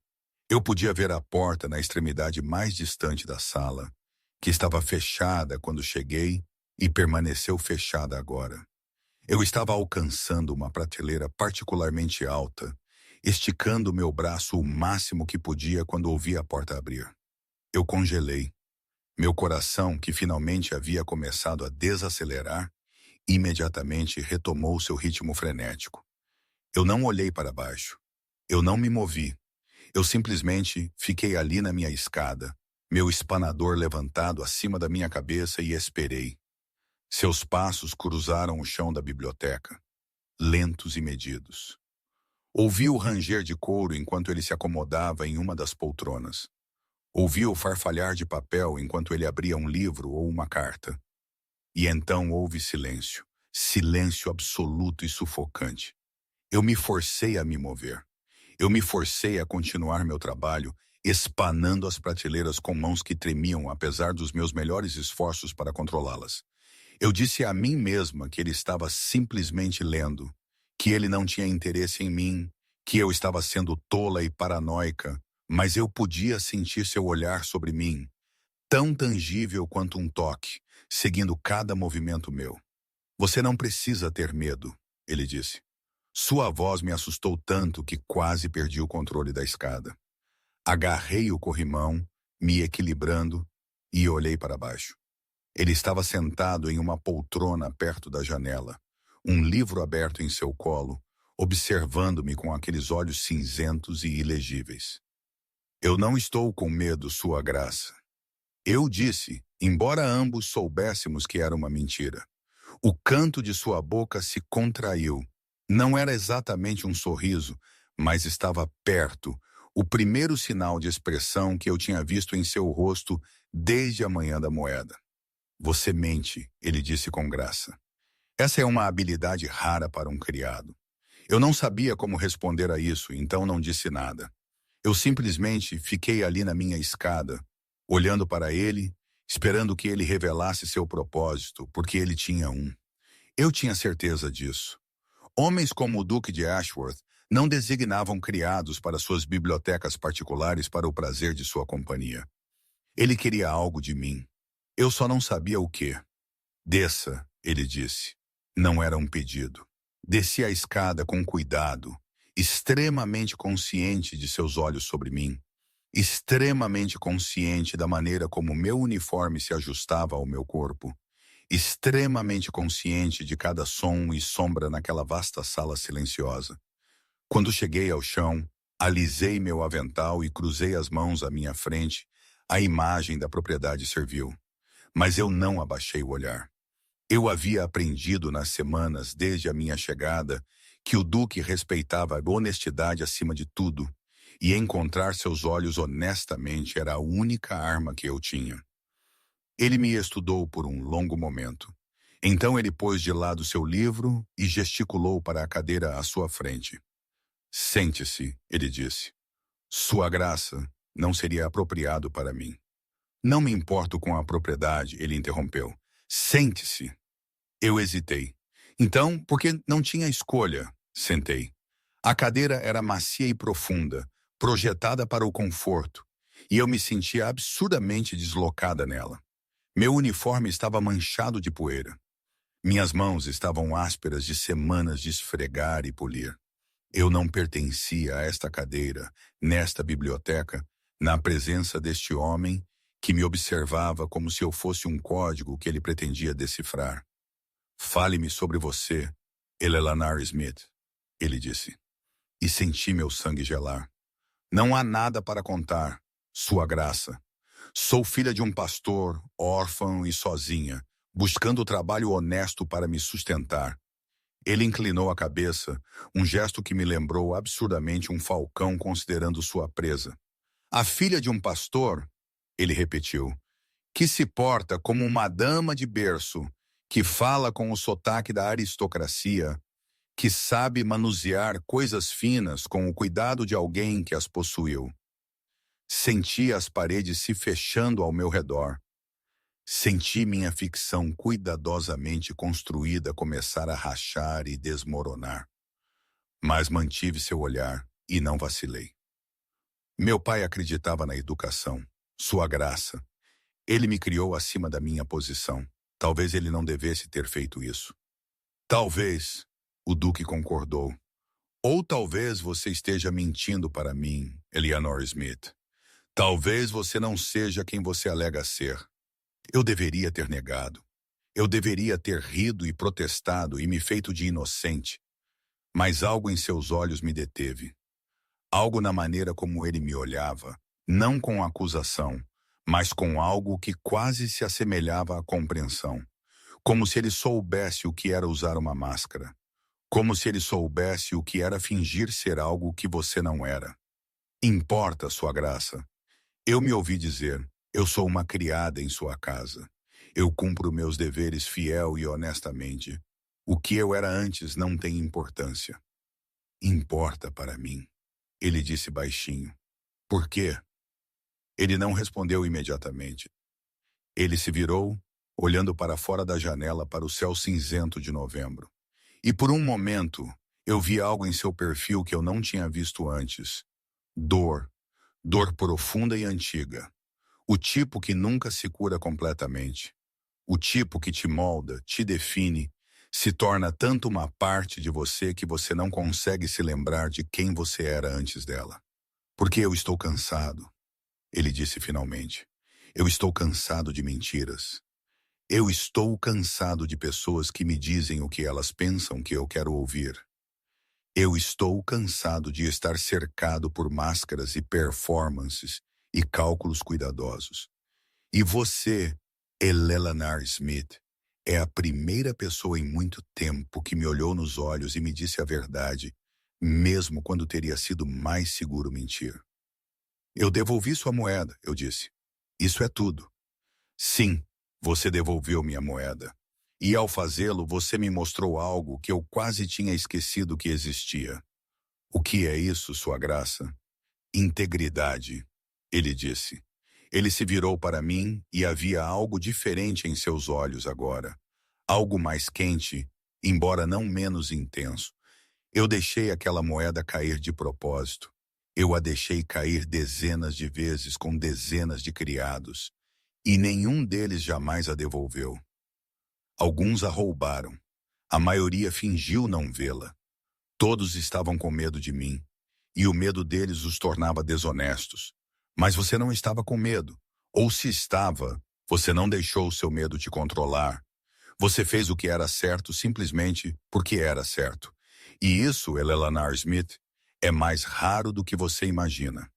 Eu podia ver a porta na extremidade mais distante da sala, que estava fechada quando cheguei e permaneceu fechada agora. Eu estava alcançando uma prateleira particularmente alta, esticando meu braço o máximo que podia quando ouvi a porta abrir. Eu congelei. Meu coração, que finalmente havia começado a desacelerar, imediatamente retomou seu ritmo frenético. Eu não olhei para baixo. Eu não me movi. Eu simplesmente fiquei ali na minha escada, meu espanador levantado acima da minha cabeça e esperei. Seus passos cruzaram o chão da biblioteca, lentos e medidos. Ouvi o ranger de couro enquanto ele se acomodava em uma das poltronas. Ouvi o farfalhar de papel enquanto ele abria um livro ou uma carta. E então houve silêncio. Silêncio absoluto e sufocante. Eu me forcei a me mover. Eu me forcei a continuar meu trabalho, espanando as prateleiras com mãos que tremiam apesar dos meus melhores esforços para controlá-las. Eu disse a mim mesma que ele estava simplesmente lendo, que ele não tinha interesse em mim, que eu estava sendo tola e paranoica, mas eu podia sentir seu olhar sobre mim, tão tangível quanto um toque, seguindo cada movimento meu. Você não precisa ter medo, ele disse. Sua voz me assustou tanto que quase perdi o controle da escada. Agarrei o corrimão, me equilibrando, e olhei para baixo. Ele estava sentado em uma poltrona perto da janela, um livro aberto em seu colo, observando-me com aqueles olhos cinzentos e ilegíveis. Eu não estou com medo, Sua Graça. Eu disse, embora ambos soubéssemos que era uma mentira. O canto de sua boca se contraiu. Não era exatamente um sorriso, mas estava perto, o primeiro sinal de expressão que eu tinha visto em seu rosto desde a manhã da moeda. Você mente, ele disse com graça. Essa é uma habilidade rara para um criado. Eu não sabia como responder a isso, então não disse nada. Eu simplesmente fiquei ali na minha escada, olhando para ele, esperando que ele revelasse seu propósito, porque ele tinha um. Eu tinha certeza disso. Homens como o Duque de Ashworth não designavam criados para suas bibliotecas particulares para o prazer de sua companhia. Ele queria algo de mim. Eu só não sabia o quê. Desça, ele disse. Não era um pedido. Desci a escada com cuidado, extremamente consciente de seus olhos sobre mim, extremamente consciente da maneira como meu uniforme se ajustava ao meu corpo, extremamente consciente de cada som e sombra naquela vasta sala silenciosa. Quando cheguei ao chão, Alisei meu avental e cruzei as mãos à minha frente. A imagem da propriedade serviu. Mas eu não abaixei o olhar. Eu havia aprendido nas semanas desde a minha chegada que o Duque respeitava a honestidade acima de tudo, e encontrar seus olhos honestamente era a única arma que eu tinha. Ele me estudou por um longo momento. Então ele pôs de lado seu livro e gesticulou para a cadeira à sua frente. Sente-se, ele disse. Sua graça não seria apropriado para mim. Não me importo com a propriedade, ele interrompeu. Sente-se. Eu hesitei. Então, porque não tinha escolha, sentei. A cadeira era macia e profunda, projetada para o conforto, e eu me sentia absurdamente deslocada nela. Meu uniforme estava manchado de poeira. Minhas mãos estavam ásperas de semanas de esfregar e polir. Eu não pertencia a esta cadeira, nesta biblioteca, na presença deste homem que me observava como se eu fosse um código que ele pretendia decifrar. Fale-me sobre você, Eleanor Smith, ele disse. E senti meu sangue gelar. Não há nada para contar, sua graça. Sou filha de um pastor, órfão e sozinha, buscando trabalho honesto para me sustentar. Ele inclinou a cabeça, um gesto que me lembrou absurdamente um falcão considerando sua presa. A filha de um pastor, ele repetiu, que se porta como uma dama de berço, que fala com o sotaque da aristocracia, que sabe manusear coisas finas com o cuidado de alguém que as possuiu. Senti as paredes se fechando ao meu redor. Senti minha ficção cuidadosamente construída começar a rachar e desmoronar. Mas mantive seu olhar e não vacilei. Meu pai acreditava na educação, sua graça. Ele me criou acima da minha posição. Talvez ele não devesse ter feito isso. Talvez, o Duque concordou. Ou talvez você esteja mentindo para mim, Eleanor Smith. Talvez você não seja quem você alega ser. Eu deveria ter negado. Eu deveria ter rido e protestado e me feito de inocente. Mas algo em seus olhos me deteve. Algo na maneira como ele me olhava, não com acusação, mas com algo que quase se assemelhava à compreensão. Como se ele soubesse o que era usar uma máscara. Como se ele soubesse o que era fingir ser algo que você não era. Importa, sua graça. Eu me ouvi dizer, eu sou uma criada em sua casa. Eu cumpro meus deveres fiel e honestamente. O que eu era antes não tem importância. Importa para mim, ele disse baixinho. Por quê? Ele não respondeu imediatamente. Ele se virou, olhando para fora da janela para o céu cinzento de novembro. E por um momento, eu vi algo em seu perfil que eu não tinha visto antes. Dor. Dor profunda e antiga. O tipo que nunca se cura completamente. O tipo que te molda, te define, se torna tanto uma parte de você que você não consegue se lembrar de quem você era antes dela. Porque eu estou cansado, ele disse finalmente. Eu estou cansado de mentiras. Eu estou cansado de pessoas que me dizem o que elas pensam que eu quero ouvir. Eu estou cansado de estar cercado por máscaras e performances e cálculos cuidadosos. E você, Eleanor Smith, é a primeira pessoa em muito tempo que me olhou nos olhos e me disse a verdade, mesmo quando teria sido mais seguro mentir. Eu devolvi sua moeda, eu disse. Isso é tudo. Sim, você devolveu minha moeda. E ao fazê-lo, você me mostrou algo que eu quase tinha esquecido que existia. O que é isso, sua graça? Integridade, ele disse. Ele se virou para mim e havia algo diferente em seus olhos agora. Algo mais quente, embora não menos intenso. Eu deixei aquela moeda cair de propósito. Eu a deixei cair dezenas de vezes com dezenas de criados. E nenhum deles jamais a devolveu. Alguns a roubaram. A maioria fingiu não vê-la. Todos estavam com medo de mim. E o medo deles os tornava desonestos. Mas você não estava com medo. Ou se estava, você não deixou o seu medo te controlar. Você fez o que era certo simplesmente porque era certo. E isso, Eleanor Smith, É mais raro do que você imagina.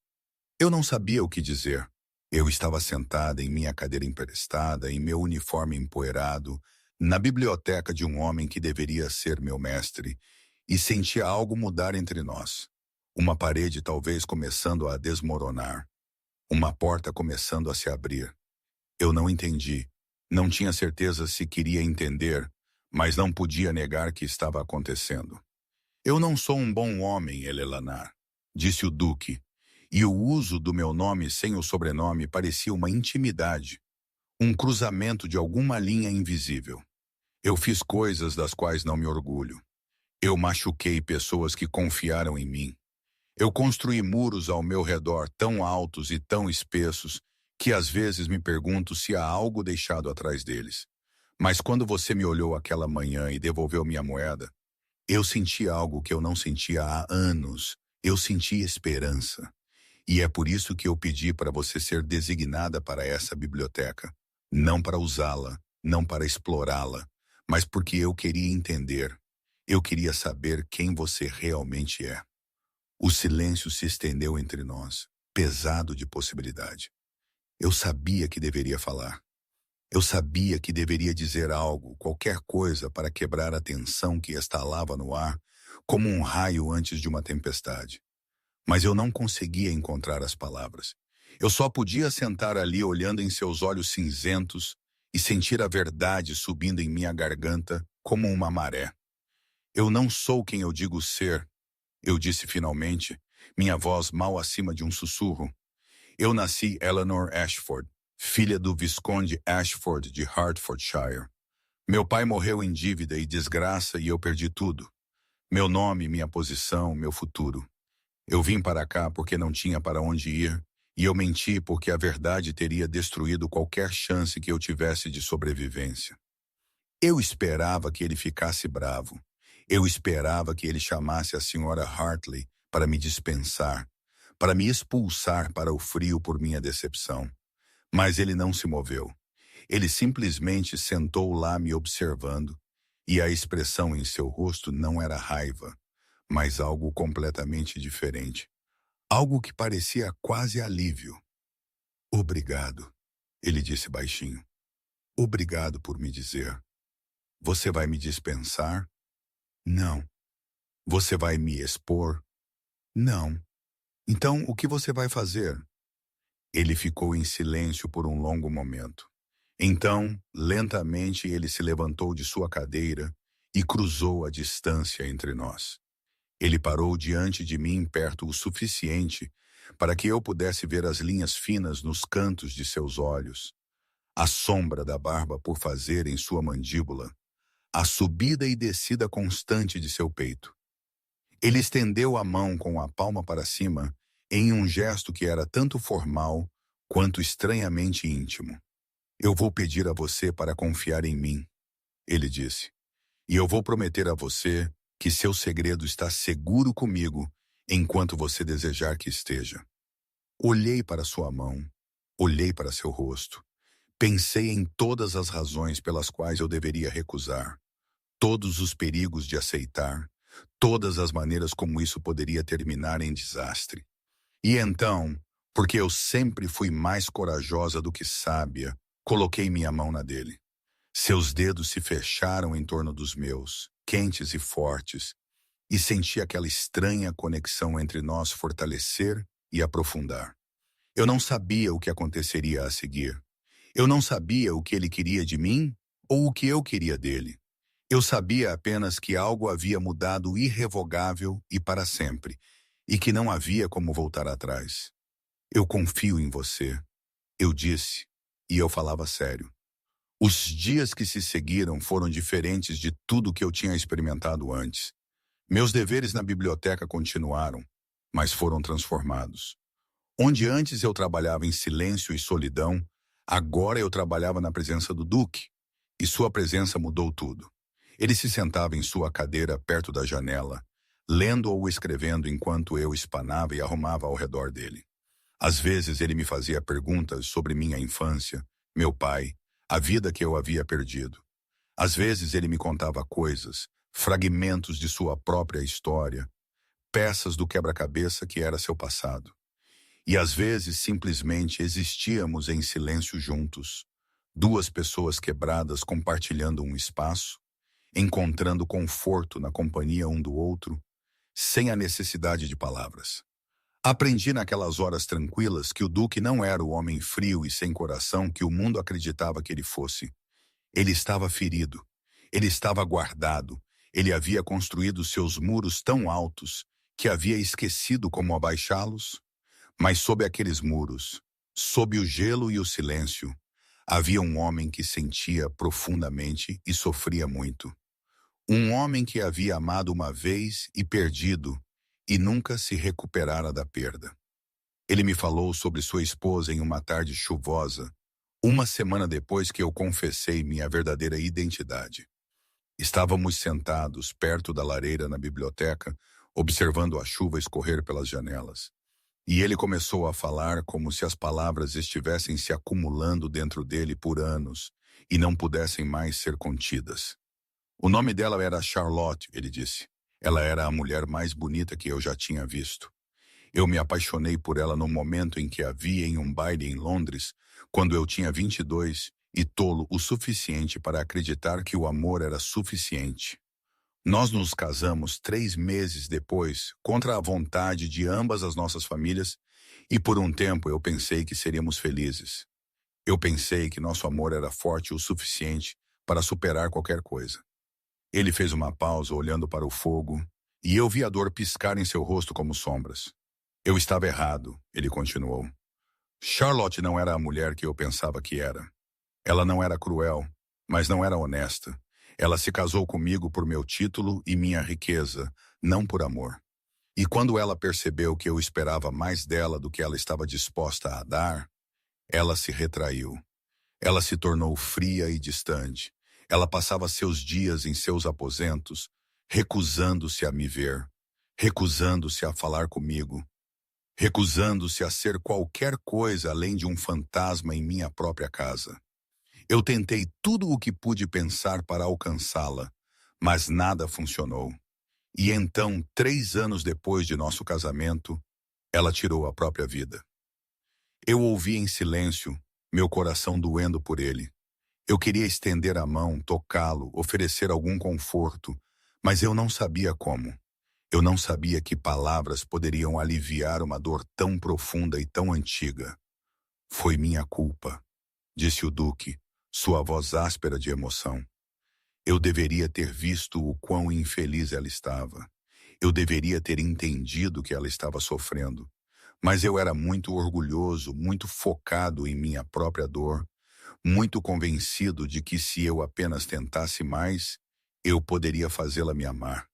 Eu não sabia o que dizer. Eu estava sentada em minha cadeira emprestada, em meu uniforme empoeirado, na biblioteca de um homem que deveria ser meu mestre, e sentia algo mudar entre nós. Uma parede talvez começando a desmoronar, uma porta começando a se abrir. Eu não entendi. Não tinha certeza se queria entender, mas não podia negar que estava acontecendo. Eu não sou um bom homem, Elelanar, disse o Duque, e o uso do meu nome sem o sobrenome parecia uma intimidade, um cruzamento de alguma linha invisível. Eu fiz coisas das quais não me orgulho. Eu machuquei pessoas que confiaram em mim. Eu construí muros ao meu redor tão altos e tão espessos que às vezes me pergunto se há algo deixado atrás deles. Mas quando você me olhou aquela manhã e devolveu minha moeda, eu senti algo que eu não sentia há anos. Eu senti esperança. E é por isso que eu pedi para você ser designada para essa biblioteca. Não para usá-la, não para explorá-la, mas porque eu queria entender. Eu queria saber quem você realmente é. O silêncio se estendeu entre nós, pesado de possibilidade. Eu sabia que deveria falar. Eu sabia que deveria dizer algo, qualquer coisa para quebrar a tensão que estalava no ar, como um raio antes de uma tempestade. Mas eu não conseguia encontrar as palavras. Eu só podia sentar ali olhando em seus olhos cinzentos e sentir a verdade subindo em minha garganta como uma maré. Eu não sou quem eu digo ser, eu disse finalmente, minha voz mal acima de um sussurro. Eu nasci Eleanor Ashford, filha do Visconde Ashford de Hertfordshire. Meu pai morreu em dívida e desgraça e eu perdi tudo. Meu nome, minha posição, meu futuro. Eu vim para cá porque não tinha para onde ir, e eu menti porque a verdade teria destruído qualquer chance que eu tivesse de sobrevivência. Eu esperava que ele ficasse bravo. Eu esperava que ele chamasse a senhora Hartley para me dispensar, para me expulsar para o frio por minha decepção. Mas ele não se moveu. Ele simplesmente sentou lá me observando, e a expressão em seu rosto não era raiva, mas algo completamente diferente. Algo que parecia quase alívio. Obrigado, ele disse baixinho. Obrigado por me dizer. Você vai me dispensar? Não. Você vai me expor? Não. Então, o que você vai fazer? Ele ficou em silêncio por um longo momento. Então, lentamente, ele se levantou de sua cadeira e cruzou a distância entre nós. Ele parou diante de mim perto o suficiente para que eu pudesse ver as linhas finas nos cantos de seus olhos, a sombra da barba por fazer em sua mandíbula, a subida e descida constante de seu peito. Ele estendeu a mão com a palma para cima em um gesto que era tanto formal quanto estranhamente íntimo. Eu vou pedir a você para confiar em mim, ele disse, e eu vou prometer a você que seu segredo está seguro comigo enquanto você desejar que esteja. Olhei para sua mão, olhei para seu rosto, pensei em todas as razões pelas quais eu deveria recusar, todos os perigos de aceitar, todas as maneiras como isso poderia terminar em desastre. E então, porque eu sempre fui mais corajosa do que sábia, coloquei minha mão na dele. Seus dedos se fecharam em torno dos meus, quentes e fortes, e senti aquela estranha conexão entre nós fortalecer e aprofundar. Eu não sabia o que aconteceria a seguir. Eu não sabia o que ele queria de mim ou o que eu queria dele. Eu sabia apenas que algo havia mudado irrevogável e para sempre, e que não havia como voltar atrás. Eu confio em você, eu disse, e eu falava sério. Os dias que se seguiram foram diferentes de tudo que eu tinha experimentado antes. Meus deveres na biblioteca continuaram, mas foram transformados. Onde antes eu trabalhava em silêncio e solidão, agora eu trabalhava na presença do Duque, e sua presença mudou tudo. Ele se sentava em sua cadeira perto da janela, lendo ou escrevendo enquanto eu espanava e arrumava ao redor dele. Às vezes ele me fazia perguntas sobre minha infância, meu pai, a vida que eu havia perdido. Às vezes ele me contava coisas, fragmentos de sua própria história, peças do quebra-cabeça que era seu passado. E às vezes simplesmente existíamos em silêncio juntos, duas pessoas quebradas compartilhando um espaço, encontrando conforto na companhia um do outro, sem a necessidade de palavras. Aprendi naquelas horas tranquilas que o Duque não era o homem frio e sem coração que o mundo acreditava que ele fosse. Ele estava ferido, ele estava guardado, ele havia construído seus muros tão altos que havia esquecido como abaixá-los. Mas sob aqueles muros, sob o gelo e o silêncio, havia um homem que sentia profundamente e sofria muito. Um homem que havia amado uma vez e perdido, e nunca se recuperara da perda. Ele me falou sobre sua esposa em uma tarde chuvosa, uma semana depois que eu confessei minha verdadeira identidade. Estávamos sentados perto da lareira na biblioteca, observando a chuva escorrer pelas janelas. E ele começou a falar como se as palavras estivessem se acumulando dentro dele por anos e não pudessem mais ser contidas. O nome dela era Charlotte, ele disse. Ela era a mulher mais bonita que eu já tinha visto. Eu me apaixonei por ela no momento em que a vi em um baile em Londres, quando eu tinha 22 e tolo o suficiente para acreditar que o amor era suficiente. Nós nos casamos 3 meses depois, contra a vontade de ambas as nossas famílias, e por um tempo eu pensei que seríamos felizes. Eu pensei que nosso amor era forte o suficiente para superar qualquer coisa. Ele fez uma pausa olhando para o fogo, e eu vi a dor piscar em seu rosto como sombras. Eu estava errado, ele continuou. Charlotte não era a mulher que eu pensava que era. Ela não era cruel, mas não era honesta. Ela se casou comigo por meu título e minha riqueza, não por amor. E quando ela percebeu que eu esperava mais dela do que ela estava disposta a dar, ela se retraiu. Ela se tornou fria e distante. Ela passava seus dias em seus aposentos, recusando-se a me ver, recusando-se a falar comigo, recusando-se a ser qualquer coisa além de um fantasma em minha própria casa. Eu tentei tudo o que pude pensar para alcançá-la, mas nada funcionou. E então, 3 anos depois de nosso casamento, ela tirou a própria vida. Eu ouvi em silêncio, meu coração doendo por ele. Eu queria estender a mão, tocá-lo, oferecer algum conforto, mas eu não sabia como. Eu não sabia que palavras poderiam aliviar uma dor tão profunda e tão antiga. Foi minha culpa, disse o Duque, sua voz áspera de emoção. Eu deveria ter visto o quão infeliz ela estava. Eu deveria ter entendido que ela estava sofrendo. Mas eu era muito orgulhoso, muito focado em minha própria dor, muito convencido de que se eu apenas tentasse mais, eu poderia fazê-la me amar.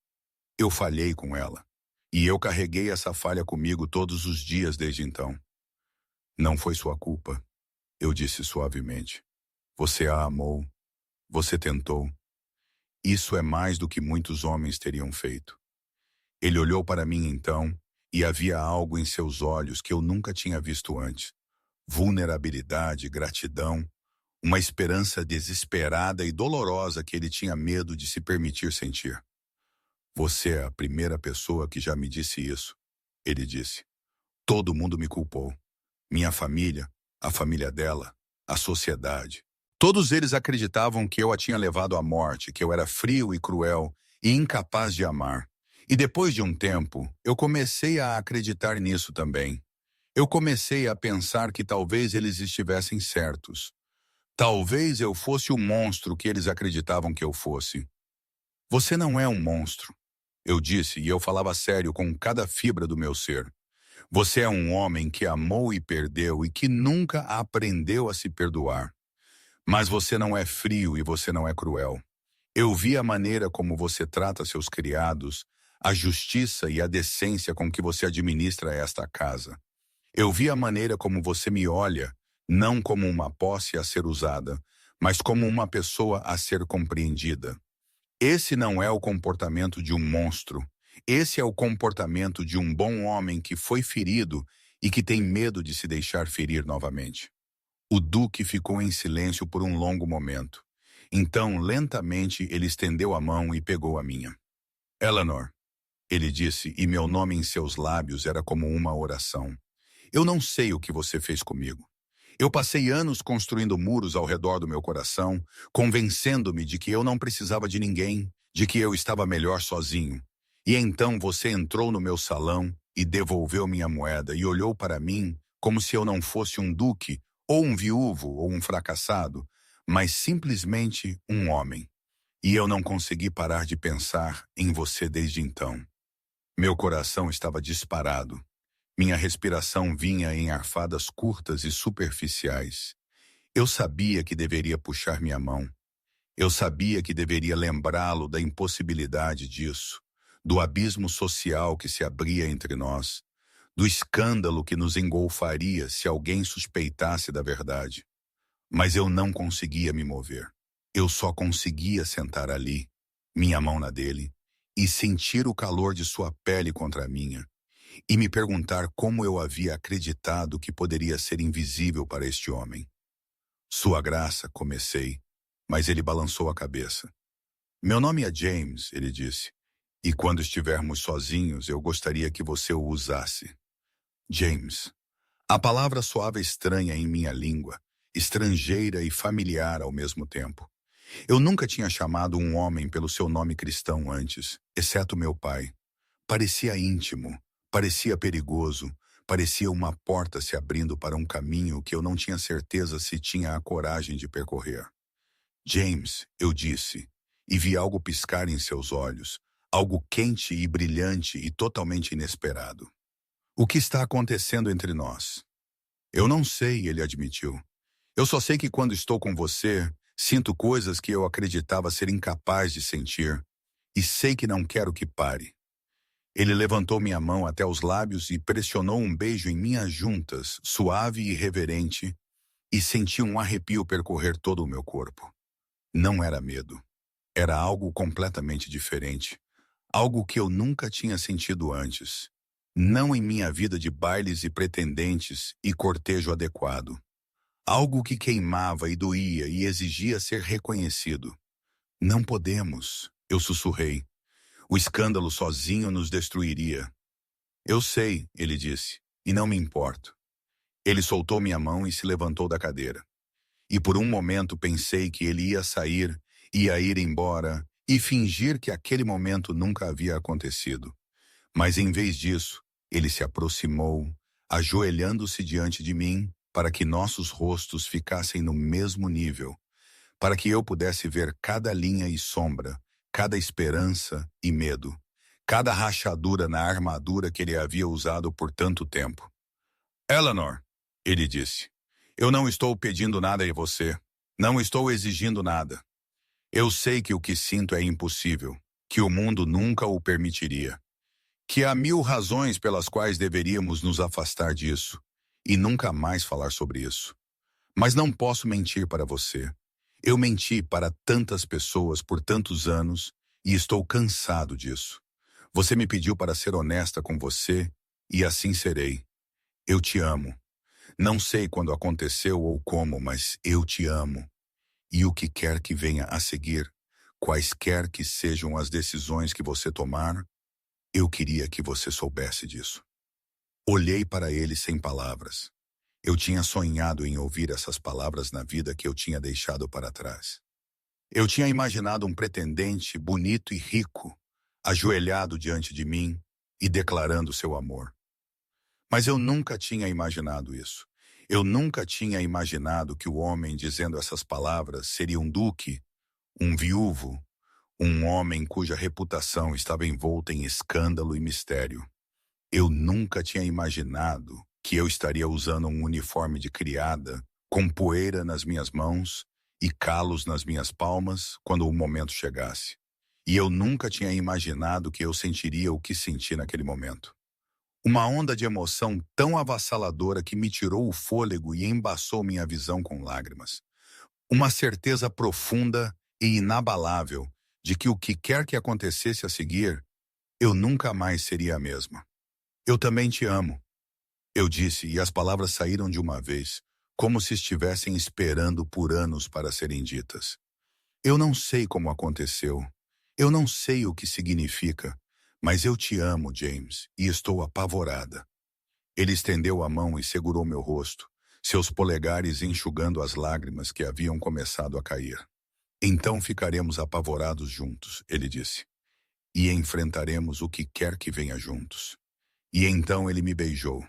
Eu falhei com ela. E eu carreguei essa falha comigo todos os dias desde então. Não foi sua culpa, eu disse suavemente. Você a amou. Você tentou. Isso é mais do que muitos homens teriam feito. Ele olhou para mim então, e havia algo em seus olhos que eu nunca tinha visto antes. Vulnerabilidade, gratidão, uma esperança desesperada e dolorosa que ele tinha medo de se permitir sentir. Você é a primeira pessoa que já me disse isso, ele disse. Todo mundo me culpou. Minha família, a família dela, a sociedade. Todos eles acreditavam que eu a tinha levado à morte, que eu era frio e cruel e incapaz de amar. E depois de um tempo, eu comecei a acreditar nisso também. Eu comecei a pensar que talvez eles estivessem certos. Talvez eu fosse o monstro que eles acreditavam que eu fosse. Você não é um monstro, eu disse, e eu falava sério com cada fibra do meu ser. Você é um homem que amou e perdeu e que nunca aprendeu a se perdoar. Mas você não é frio e você não é cruel. Eu vi a maneira como você trata seus criados, a justiça e a decência com que você administra esta casa. Eu vi a maneira como você me olha, não como uma posse a ser usada, mas como uma pessoa a ser compreendida. Esse não é o comportamento de um monstro. Esse é o comportamento de um bom homem que foi ferido e que tem medo de se deixar ferir novamente. O Duque ficou em silêncio por um longo momento. Então, lentamente, ele estendeu a mão e pegou a minha. Eleanor, ele disse, e meu nome em seus lábios era como uma oração. Eu não sei o que você fez comigo. Eu passei anos construindo muros ao redor do meu coração, convencendo-me de que eu não precisava de ninguém, de que eu estava melhor sozinho. E então você entrou no meu salão e devolveu minha moeda e olhou para mim como se eu não fosse um duque, ou um viúvo, ou um fracassado, mas simplesmente um homem. E eu não consegui parar de pensar em você desde então. Meu coração estava disparado. Minha respiração vinha em arfadas curtas e superficiais. Eu sabia que deveria puxar minha mão. Eu sabia que deveria lembrá-lo da impossibilidade disso, do abismo social que se abria entre nós, do escândalo que nos engolfaria se alguém suspeitasse da verdade. Mas eu não conseguia me mover. Eu só conseguia sentar ali, minha mão na dele, e sentir o calor de sua pele contra a minha, e me perguntar como eu havia acreditado que poderia ser invisível para este homem. Sua graça, comecei, mas ele balançou a cabeça. Meu nome é James, ele disse, e quando estivermos sozinhos eu gostaria que você o usasse. James. A palavra soava estranha em minha língua, estrangeira e familiar ao mesmo tempo. Eu nunca tinha chamado um homem pelo seu nome cristão antes, exceto meu pai. Parecia íntimo, parecia perigoso, parecia uma porta se abrindo para um caminho que eu não tinha certeza se tinha a coragem de percorrer. James, eu disse, e vi algo piscar em seus olhos, algo quente e brilhante e totalmente inesperado. O que está acontecendo entre nós? Eu não sei, ele admitiu. Eu só sei que quando estou com você, sinto coisas que eu acreditava ser incapaz de sentir, e sei que não quero que pare. Ele levantou minha mão até os lábios e pressionou um beijo em minhas juntas, suave e reverente, e senti um arrepio percorrer todo o meu corpo. Não era medo. Era algo completamente diferente. Algo que eu nunca tinha sentido antes. Não em minha vida de bailes e pretendentes e cortejo adequado. Algo que queimava e doía e exigia ser reconhecido. Não podemos, eu sussurrei. O escândalo sozinho nos destruiria. Eu sei, ele disse, e não me importo. Ele soltou minha mão e se levantou da cadeira. E por um momento pensei que ele ia sair, ia ir embora e fingir que aquele momento nunca havia acontecido. Mas em vez disso, ele se aproximou, ajoelhando-se diante de mim para que nossos rostos ficassem no mesmo nível, para que eu pudesse ver cada linha e sombra, cada esperança e medo, cada rachadura na armadura que ele havia usado por tanto tempo. Eleanor, ele disse, eu não estou pedindo nada a você. Não estou exigindo nada. Eu sei que o que sinto é impossível, que o mundo nunca o permitiria, que há 1000 razões pelas quais deveríamos nos afastar disso e nunca mais falar sobre isso. Mas não posso mentir para você. Eu menti para tantas pessoas por tantos anos e estou cansado disso. Você me pediu para ser honesta com você e assim serei. Eu te amo. Não sei quando aconteceu ou como, mas eu te amo. E o que quer que venha a seguir, quaisquer que sejam as decisões que você tomar, eu queria que você soubesse disso. Olhei para ele sem palavras. Eu tinha sonhado em ouvir essas palavras na vida que eu tinha deixado para trás. Eu tinha imaginado um pretendente bonito e rico, ajoelhado diante de mim e declarando seu amor. Mas eu nunca tinha imaginado isso. Eu nunca tinha imaginado que o homem dizendo essas palavras seria um duque, um viúvo, um homem cuja reputação estava envolta em escândalo e mistério. Eu nunca tinha imaginado que eu estaria usando um uniforme de criada, com poeira nas minhas mãos e calos nas minhas palmas quando o momento chegasse. E eu nunca tinha imaginado que eu sentiria o que senti naquele momento. Uma onda de emoção tão avassaladora que me tirou o fôlego e embaçou minha visão com lágrimas. Uma certeza profunda e inabalável de que o que quer que acontecesse a seguir, eu nunca mais seria a mesma. Eu também te amo, eu disse, e as palavras saíram de uma vez, como se estivessem esperando por anos para serem ditas. Eu não sei como aconteceu. Eu não sei o que significa, Mas eu te amo, James, e estou apavorada. Ele estendeu a mão e segurou meu rosto, seus polegares enxugando as lágrimas que haviam começado a cair. Então ficaremos apavorados juntos, ele disse, e enfrentaremos o que quer que venha juntos. E então ele me beijou.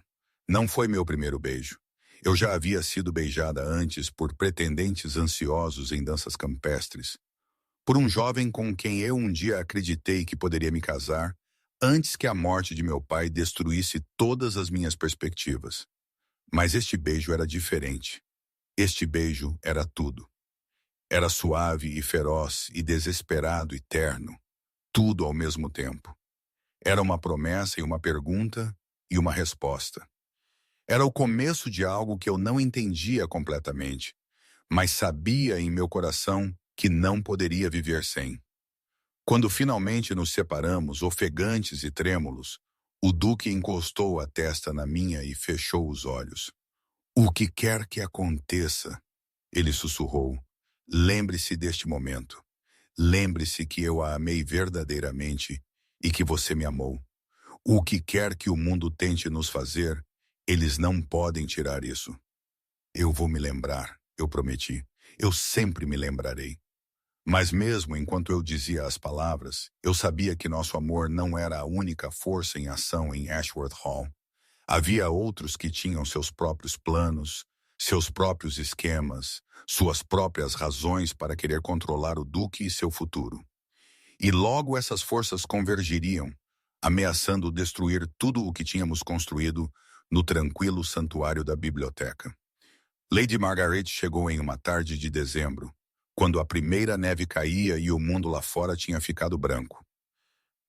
Não foi meu primeiro beijo. Eu já havia sido beijada antes por pretendentes ansiosos em danças campestres, por um jovem com quem eu um dia acreditei que poderia me casar, antes que a morte de meu pai destruísse todas as minhas perspectivas. Mas este beijo era diferente. Este beijo era tudo. Era suave e feroz e desesperado e terno, tudo ao mesmo tempo. Era uma promessa e uma pergunta e uma resposta. Era o começo de algo que eu não entendia completamente, mas sabia em meu coração que não poderia viver sem. Quando finalmente nos separamos, ofegantes e trêmulos, o Duque encostou a testa na minha e fechou os olhos. O que quer que aconteça, ele sussurrou, lembre-se deste momento. Lembre-se que eu a amei verdadeiramente e que você me amou. O que quer que o mundo tente nos fazer, eles não podem tirar isso. Eu vou me lembrar, eu prometi. Eu sempre me lembrarei. Mas mesmo enquanto eu dizia as palavras, eu sabia que nosso amor não era a única força em ação em Ashworth Hall. Havia outros que tinham seus próprios planos, seus próprios esquemas, suas próprias razões para querer controlar o Duque e seu futuro. E logo essas forças convergiriam, ameaçando destruir tudo o que tínhamos construído no tranquilo santuário da biblioteca. Lady Margaret chegou em uma tarde de dezembro, quando a primeira neve caía e o mundo lá fora tinha ficado branco.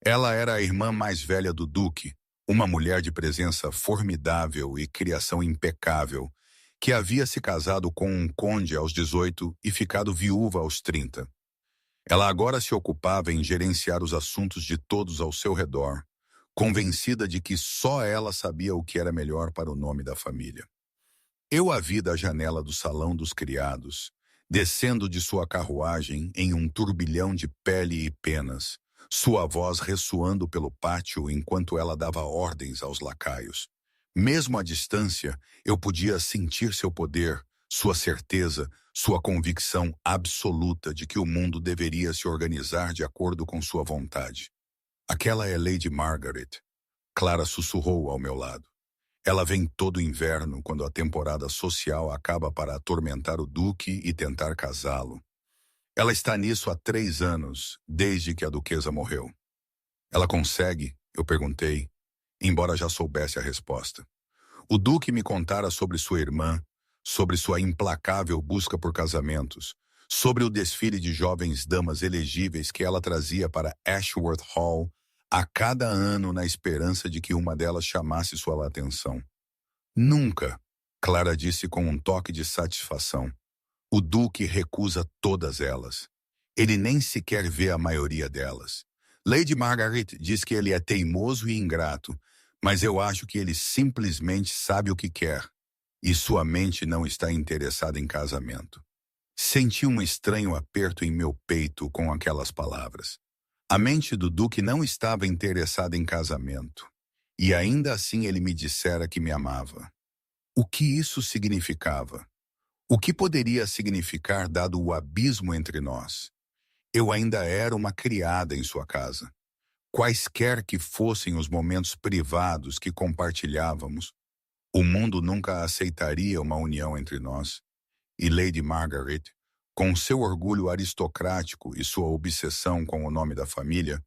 Ela era a irmã mais velha do Duque, uma mulher de presença formidável e criação impecável, que havia se casado com um conde aos 18 e ficado viúva aos 30. Ela agora se ocupava em gerenciar os assuntos de todos ao seu redor, convencida de que só ela sabia o que era melhor para o nome da família. Eu a vi da janela do salão dos criados, descendo de sua carruagem em um turbilhão de pele e penas, sua voz ressoando pelo pátio enquanto ela dava ordens aos lacaios. Mesmo à distância, eu podia sentir seu poder, sua certeza, sua convicção absoluta de que o mundo deveria se organizar de acordo com sua vontade. Aquela é Lady Margaret, Clara sussurrou ao meu lado. Ela vem todo inverno quando a temporada social acaba para atormentar o Duque e tentar casá-lo. Ela está nisso há 3 anos, desde que a duquesa morreu. Ela consegue? Eu perguntei, embora já soubesse a resposta. O Duque me contara sobre sua irmã, sobre sua implacável busca por casamentos, sobre o desfile de jovens damas elegíveis que ela trazia para Ashworth Hall a cada ano na esperança de que uma delas chamasse sua atenção. Nunca, Clara disse com um toque de satisfação. O Duque recusa todas elas. Ele nem sequer vê a maioria delas. Lady Margaret diz que ele é teimoso e ingrato, mas eu acho que ele simplesmente sabe o que quer, e sua mente não está interessada em casamento. Senti um estranho aperto em meu peito com aquelas palavras. A mente do Duque não estava interessada em casamento, e ainda assim ele me dissera que me amava. O que isso significava? O que poderia significar dado o abismo entre nós? Eu ainda era uma criada em sua casa. Quaisquer que fossem os momentos privados que compartilhávamos, o mundo nunca aceitaria uma união entre nós. E Lady Margaret, com seu orgulho aristocrático e sua obsessão com o nome da família,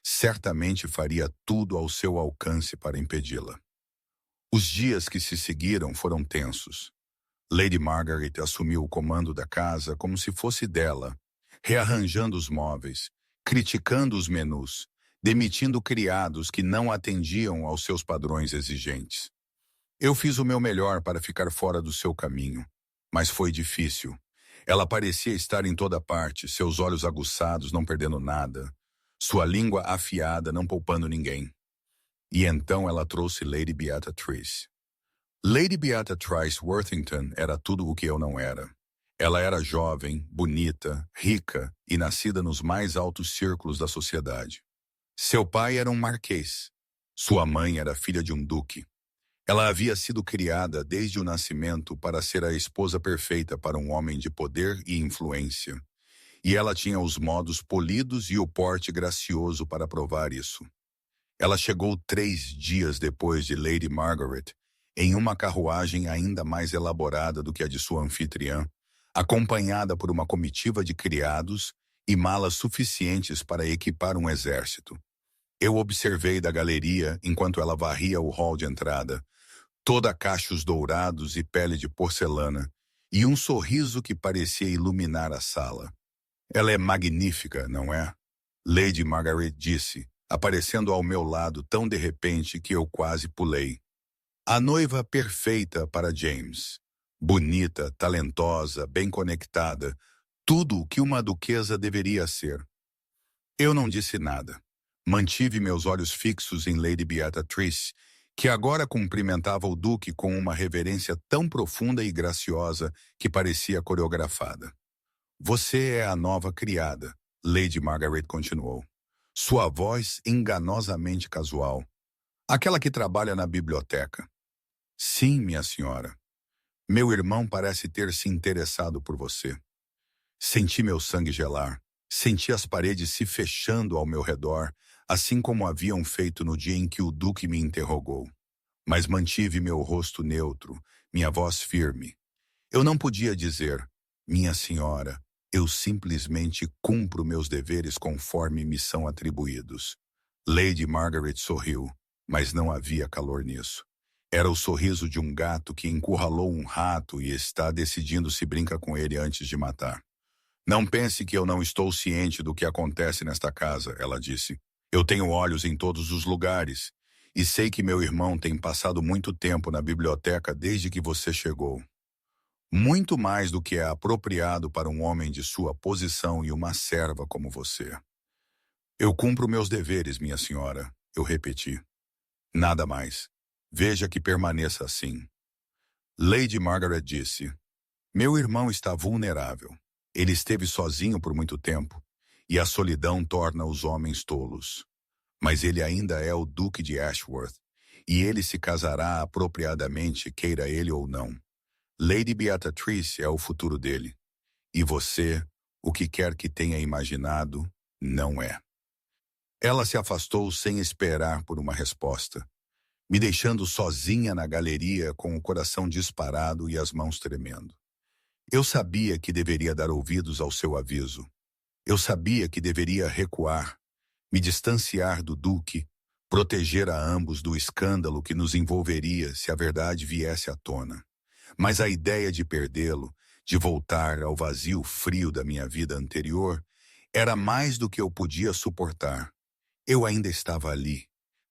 certamente faria tudo ao seu alcance para impedi-la. Os dias que se seguiram foram tensos. Lady Margaret assumiu o comando da casa como se fosse dela, rearranjando os móveis, criticando os menus, demitindo criados que não atendiam aos seus padrões exigentes. Eu fiz o meu melhor para ficar fora do seu caminho, mas foi difícil. Ela parecia estar em toda parte, seus olhos aguçados, não perdendo nada, sua língua afiada, não poupando ninguém. E então ela trouxe Lady Beatrice. Lady Beatrice Worthington era tudo o que eu não era. Ela era jovem, bonita, rica e nascida nos mais altos círculos da sociedade. Seu pai era um marquês. Sua mãe era filha de um duque. Ela havia sido criada desde o nascimento para ser a esposa perfeita para um homem de poder e influência. E ela tinha os modos polidos e o porte gracioso para provar isso. Ela chegou 3 dias depois de Lady Margaret, em uma carruagem ainda mais elaborada do que a de sua anfitriã, acompanhada por uma comitiva de criados e malas suficientes para equipar um exército. Eu observei da galeria enquanto ela varria o hall de entrada, toda cachos dourados e pele de porcelana, e um sorriso que parecia iluminar a sala. Ela é magnífica, não é? Lady Margaret disse, aparecendo ao meu lado tão de repente que eu quase pulei. A noiva perfeita para James. Bonita, talentosa, bem conectada, tudo o que uma duquesa deveria ser. Eu não disse nada. Mantive meus olhos fixos em Lady Beatrice, que agora cumprimentava o duque com uma reverência tão profunda e graciosa que parecia coreografada. Você é a nova criada, Lady Margaret continuou. Sua voz enganosamente casual. Aquela que trabalha na biblioteca. Sim, minha senhora. Meu irmão parece ter se interessado por você. Senti meu sangue gelar. Senti as paredes se fechando ao meu redor, assim como haviam feito no dia em que o duque me interrogou. Mas mantive meu rosto neutro, minha voz firme. Eu não podia dizer, minha senhora, eu simplesmente cumpro meus deveres conforme me são atribuídos. Lady Margaret sorriu, mas não havia calor nisso. Era o sorriso de um gato que encurralou um rato e está decidindo se brinca com ele antes de matar. Não pense que eu não estou ciente do que acontece nesta casa, ela disse. Eu tenho olhos em todos os lugares e sei que meu irmão tem passado muito tempo na biblioteca desde que você chegou. Muito mais do que é apropriado para um homem de sua posição e uma serva como você. Eu cumpro meus deveres, minha senhora, eu repeti. Nada mais. Veja que permaneça assim. Lady Margaret disse, meu irmão está vulnerável. Ele esteve sozinho por muito tempo, e a solidão torna os homens tolos. Mas ele ainda é o Duque de Ashworth, e ele se casará apropriadamente, queira ele ou não. Lady Beatrice é o futuro dele. E você, o que quer que tenha imaginado, não é. Ela se afastou sem esperar por uma resposta, me deixando sozinha na galeria com o coração disparado e as mãos tremendo. Eu sabia que deveria dar ouvidos ao seu aviso. Eu sabia que deveria recuar, me distanciar do duque, proteger a ambos do escândalo que nos envolveria se a verdade viesse à tona. Mas a ideia de perdê-lo, de voltar ao vazio frio da minha vida anterior, era mais do que eu podia suportar. Eu ainda estava ali,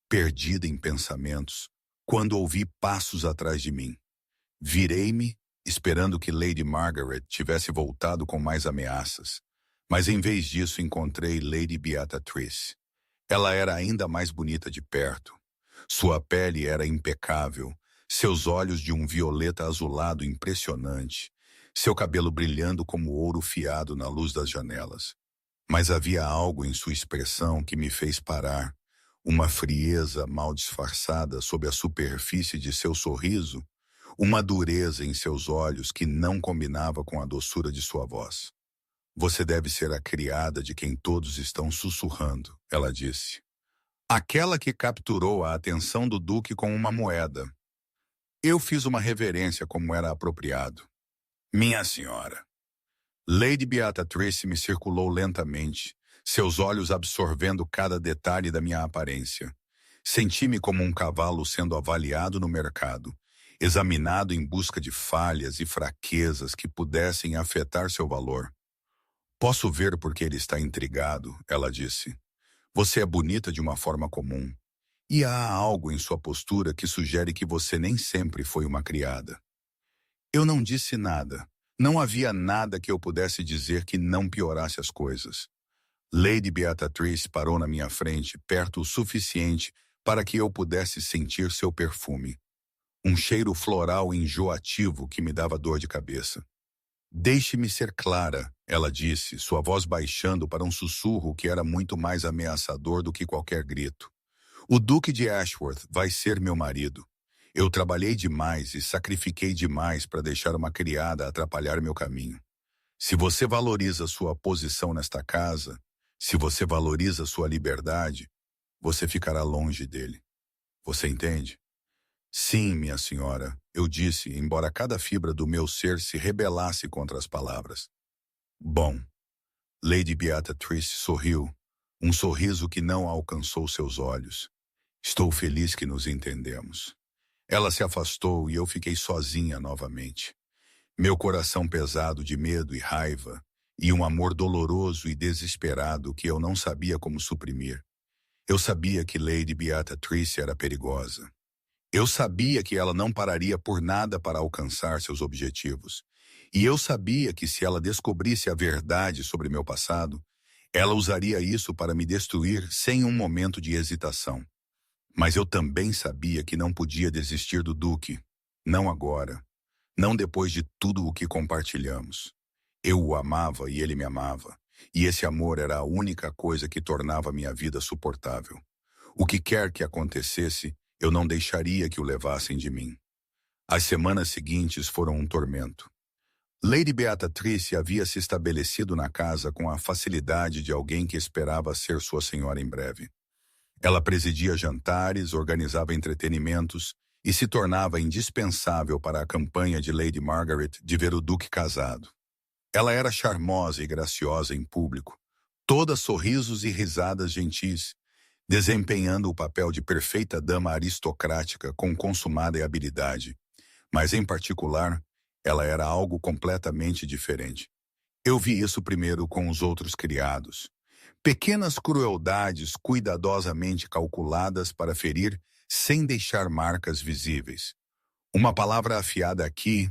perdida em pensamentos, quando ouvi passos atrás de mim. Virei-me, esperando que Lady Margaret tivesse voltado com mais ameaças. Mas em vez disso encontrei Lady Beatrice. Ela era ainda mais bonita de perto. Sua pele era impecável, seus olhos de um violeta azulado impressionante, seu cabelo brilhando como ouro fiado na luz das janelas. Mas havia algo em sua expressão que me fez parar, uma frieza mal disfarçada sob a superfície de seu sorriso, uma dureza em seus olhos que não combinava com a doçura de sua voz. Você deve ser a criada de quem todos estão sussurrando, ela disse. Aquela que capturou a atenção do duque com uma moeda. Eu fiz uma reverência como era apropriado. Minha senhora. Lady Beatrice me circulou lentamente, seus olhos absorvendo cada detalhe da minha aparência. Senti-me como um cavalo sendo avaliado no mercado, examinado em busca de falhas e fraquezas que pudessem afetar seu valor. Posso ver por que ele está intrigado, ela disse. Você é bonita de uma forma comum. E há algo em sua postura que sugere que você nem sempre foi uma criada. Eu não disse nada. Não havia nada que eu pudesse dizer que não piorasse as coisas. Lady Beatrice parou na minha frente, perto o suficiente para que eu pudesse sentir seu perfume. Um cheiro floral enjoativo que me dava dor de cabeça. Deixe-me ser clara, Ela disse, sua voz baixando para um sussurro que era muito mais ameaçador do que qualquer grito. O Duque de Ashworth vai ser meu marido. Eu trabalhei demais e sacrifiquei demais para deixar uma criada atrapalhar meu caminho. Se você valoriza sua posição nesta casa, se você valoriza sua liberdade, você ficará longe dele. Você entende? Sim, minha senhora, eu disse, embora cada fibra do meu ser se rebelasse contra as palavras. Bom, Lady Beatrice sorriu, um sorriso que não alcançou seus olhos. Estou feliz que nos entendemos. Ela se afastou e eu fiquei sozinha novamente. Meu coração pesado de medo e raiva, e um amor doloroso e desesperado que eu não sabia como suprimir. Eu sabia que Lady Beatrice era perigosa. Eu sabia que ela não pararia por nada para alcançar seus objetivos. E eu sabia que se ela descobrisse a verdade sobre meu passado, ela usaria isso para me destruir sem um momento de hesitação. Mas eu também sabia que não podia desistir do Duque. Não agora. Não depois de tudo o que compartilhamos. Eu o amava e ele me amava. E esse amor era a única coisa que tornava minha vida suportável. O que quer que acontecesse, eu não deixaria que o levassem de mim. As semanas seguintes foram um tormento. Lady Beatrice havia se estabelecido na casa com a facilidade de alguém que esperava ser sua senhora em breve. Ela presidia jantares, organizava entretenimentos e se tornava indispensável para a campanha de Lady Margaret de ver o Duque casado. Ela era charmosa e graciosa em público, toda sorrisos e risadas gentis, desempenhando o papel de perfeita dama aristocrática com consumada habilidade. Mas, em particular, ela era algo completamente diferente. Eu vi isso primeiro com os outros criados. Pequenas crueldades cuidadosamente calculadas para ferir sem deixar marcas visíveis. Uma palavra afiada aqui,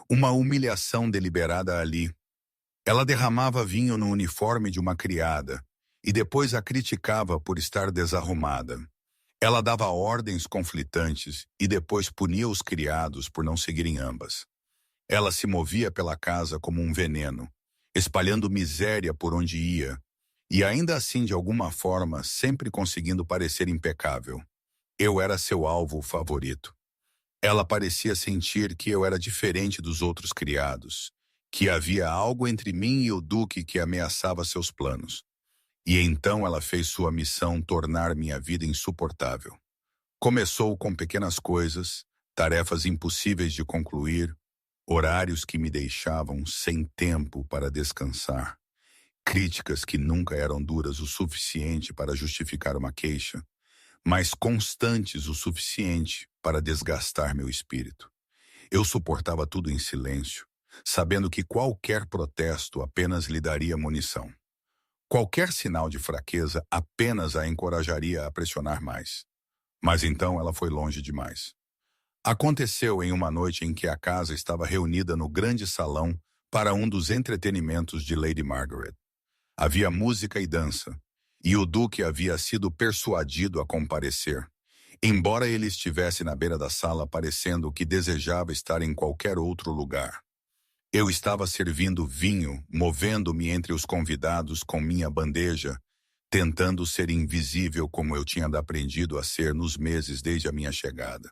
uma humilhação deliberada ali. Ela derramava vinho no uniforme de uma criada e depois a criticava por estar desarrumada. Ela dava ordens conflitantes e depois punia os criados por não seguirem ambas. Ela se movia pela casa como um veneno, espalhando miséria por onde ia, e ainda assim, de alguma forma, sempre conseguindo parecer impecável. Eu era seu alvo favorito. Ela parecia sentir que eu era diferente dos outros criados, que havia algo entre mim e o Duque que ameaçava seus planos. E então ela fez sua missão tornar minha vida insuportável. Começou com pequenas coisas, tarefas impossíveis de concluir, horários que me deixavam sem tempo para descansar, críticas que nunca eram duras o suficiente para justificar uma queixa, mas constantes o suficiente para desgastar meu espírito. Eu suportava tudo em silêncio, sabendo que qualquer protesto apenas lhe daria munição. Qualquer sinal de fraqueza apenas a encorajaria a pressionar mais. Mas então ela foi longe demais. Aconteceu em uma noite em que a casa estava reunida no grande salão para um dos entretenimentos de Lady Margaret. Havia música e dança, e o Duque havia sido persuadido a comparecer, embora ele estivesse na beira da sala parecendo que desejava estar em qualquer outro lugar. Eu estava servindo vinho, movendo-me entre os convidados com minha bandeja, tentando ser invisível como eu tinha aprendido a ser nos meses desde a minha chegada.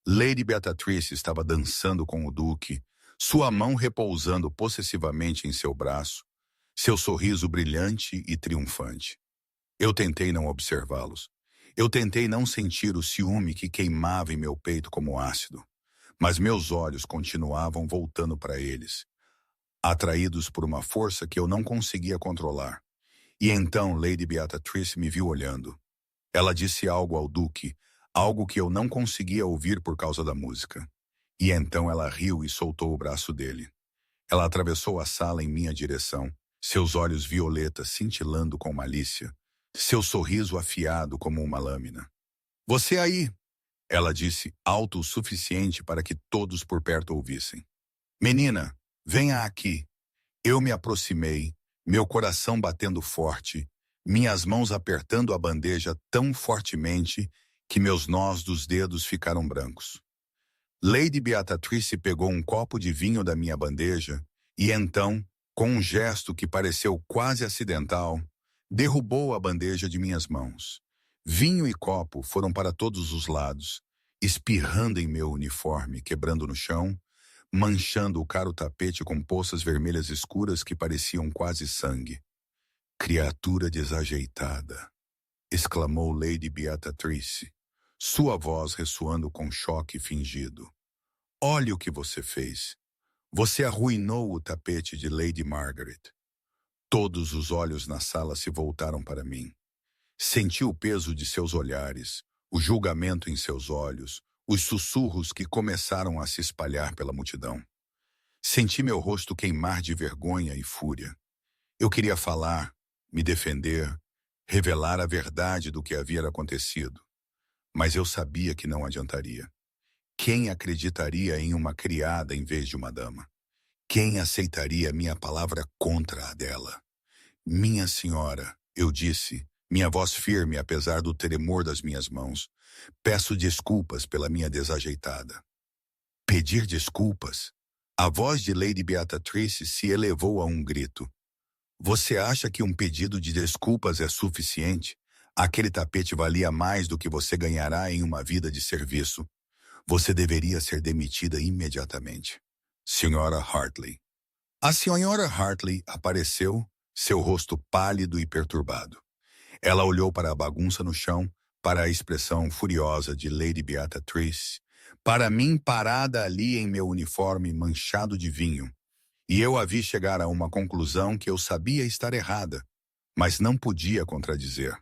Lady Beatrice estava dançando com o Duque, sua mão repousando possessivamente em seu braço, seu sorriso brilhante e triunfante. Eu tentei não observá-los. Eu tentei não sentir o ciúme que queimava em meu peito como ácido. Mas meus olhos continuavam voltando para eles, atraídos por uma força que eu não conseguia controlar. E então Lady Beatrice me viu olhando. Ela disse algo ao Duque, algo que eu não conseguia ouvir por causa da música. E então ela riu e soltou o braço dele. Ela atravessou a sala em minha direção, seus olhos violetas cintilando com malícia, seu sorriso afiado como uma lâmina. "Você aí!" Ela disse alto o suficiente para que todos por perto ouvissem. "Menina, venha aqui." Eu me aproximei, meu coração batendo forte, minhas mãos apertando a bandeja tão fortemente que meus nós dos dedos ficaram brancos. Lady Beatrice pegou um copo de vinho da minha bandeja e então Com um gesto que pareceu quase acidental, derrubou a bandeja de minhas mãos. Vinho e copo foram para todos os lados, espirrando em meu uniforme, quebrando no chão, manchando o caro tapete com poças vermelhas escuras que pareciam quase sangue. Criatura desajeitada, exclamou Lady Beatrice, sua voz ressoando com choque fingido. Olhe o que você fez. Você arruinou o tapete de Lady Margaret. Todos os olhos na sala se voltaram para mim. Senti o peso de seus olhares, o julgamento em seus olhos, os sussurros que começaram a se espalhar pela multidão. Senti meu rosto queimar de vergonha e fúria. Eu queria falar, me defender, revelar a verdade do que havia acontecido. Mas eu sabia que não adiantaria. Quem acreditaria em uma criada em vez de uma dama? Quem aceitaria minha palavra contra a dela? Minha senhora, eu disse, minha voz firme apesar do tremor das minhas mãos, peço desculpas pela minha desajeitada. Pedir desculpas? A voz de Lady Beatrice se elevou a um grito. Você acha que um pedido de desculpas é suficiente? Aquele tapete valia mais do que você ganhará em uma vida de serviço. Você deveria ser demitida imediatamente. Senhora Hartley. A senhora Hartley apareceu, seu rosto pálido e perturbado. Ela olhou para a bagunça no chão, para a expressão furiosa de Lady Beatrice, para mim parada ali em meu uniforme manchado de vinho. E eu a vi chegar a uma conclusão que eu sabia estar errada, mas não podia contradizer.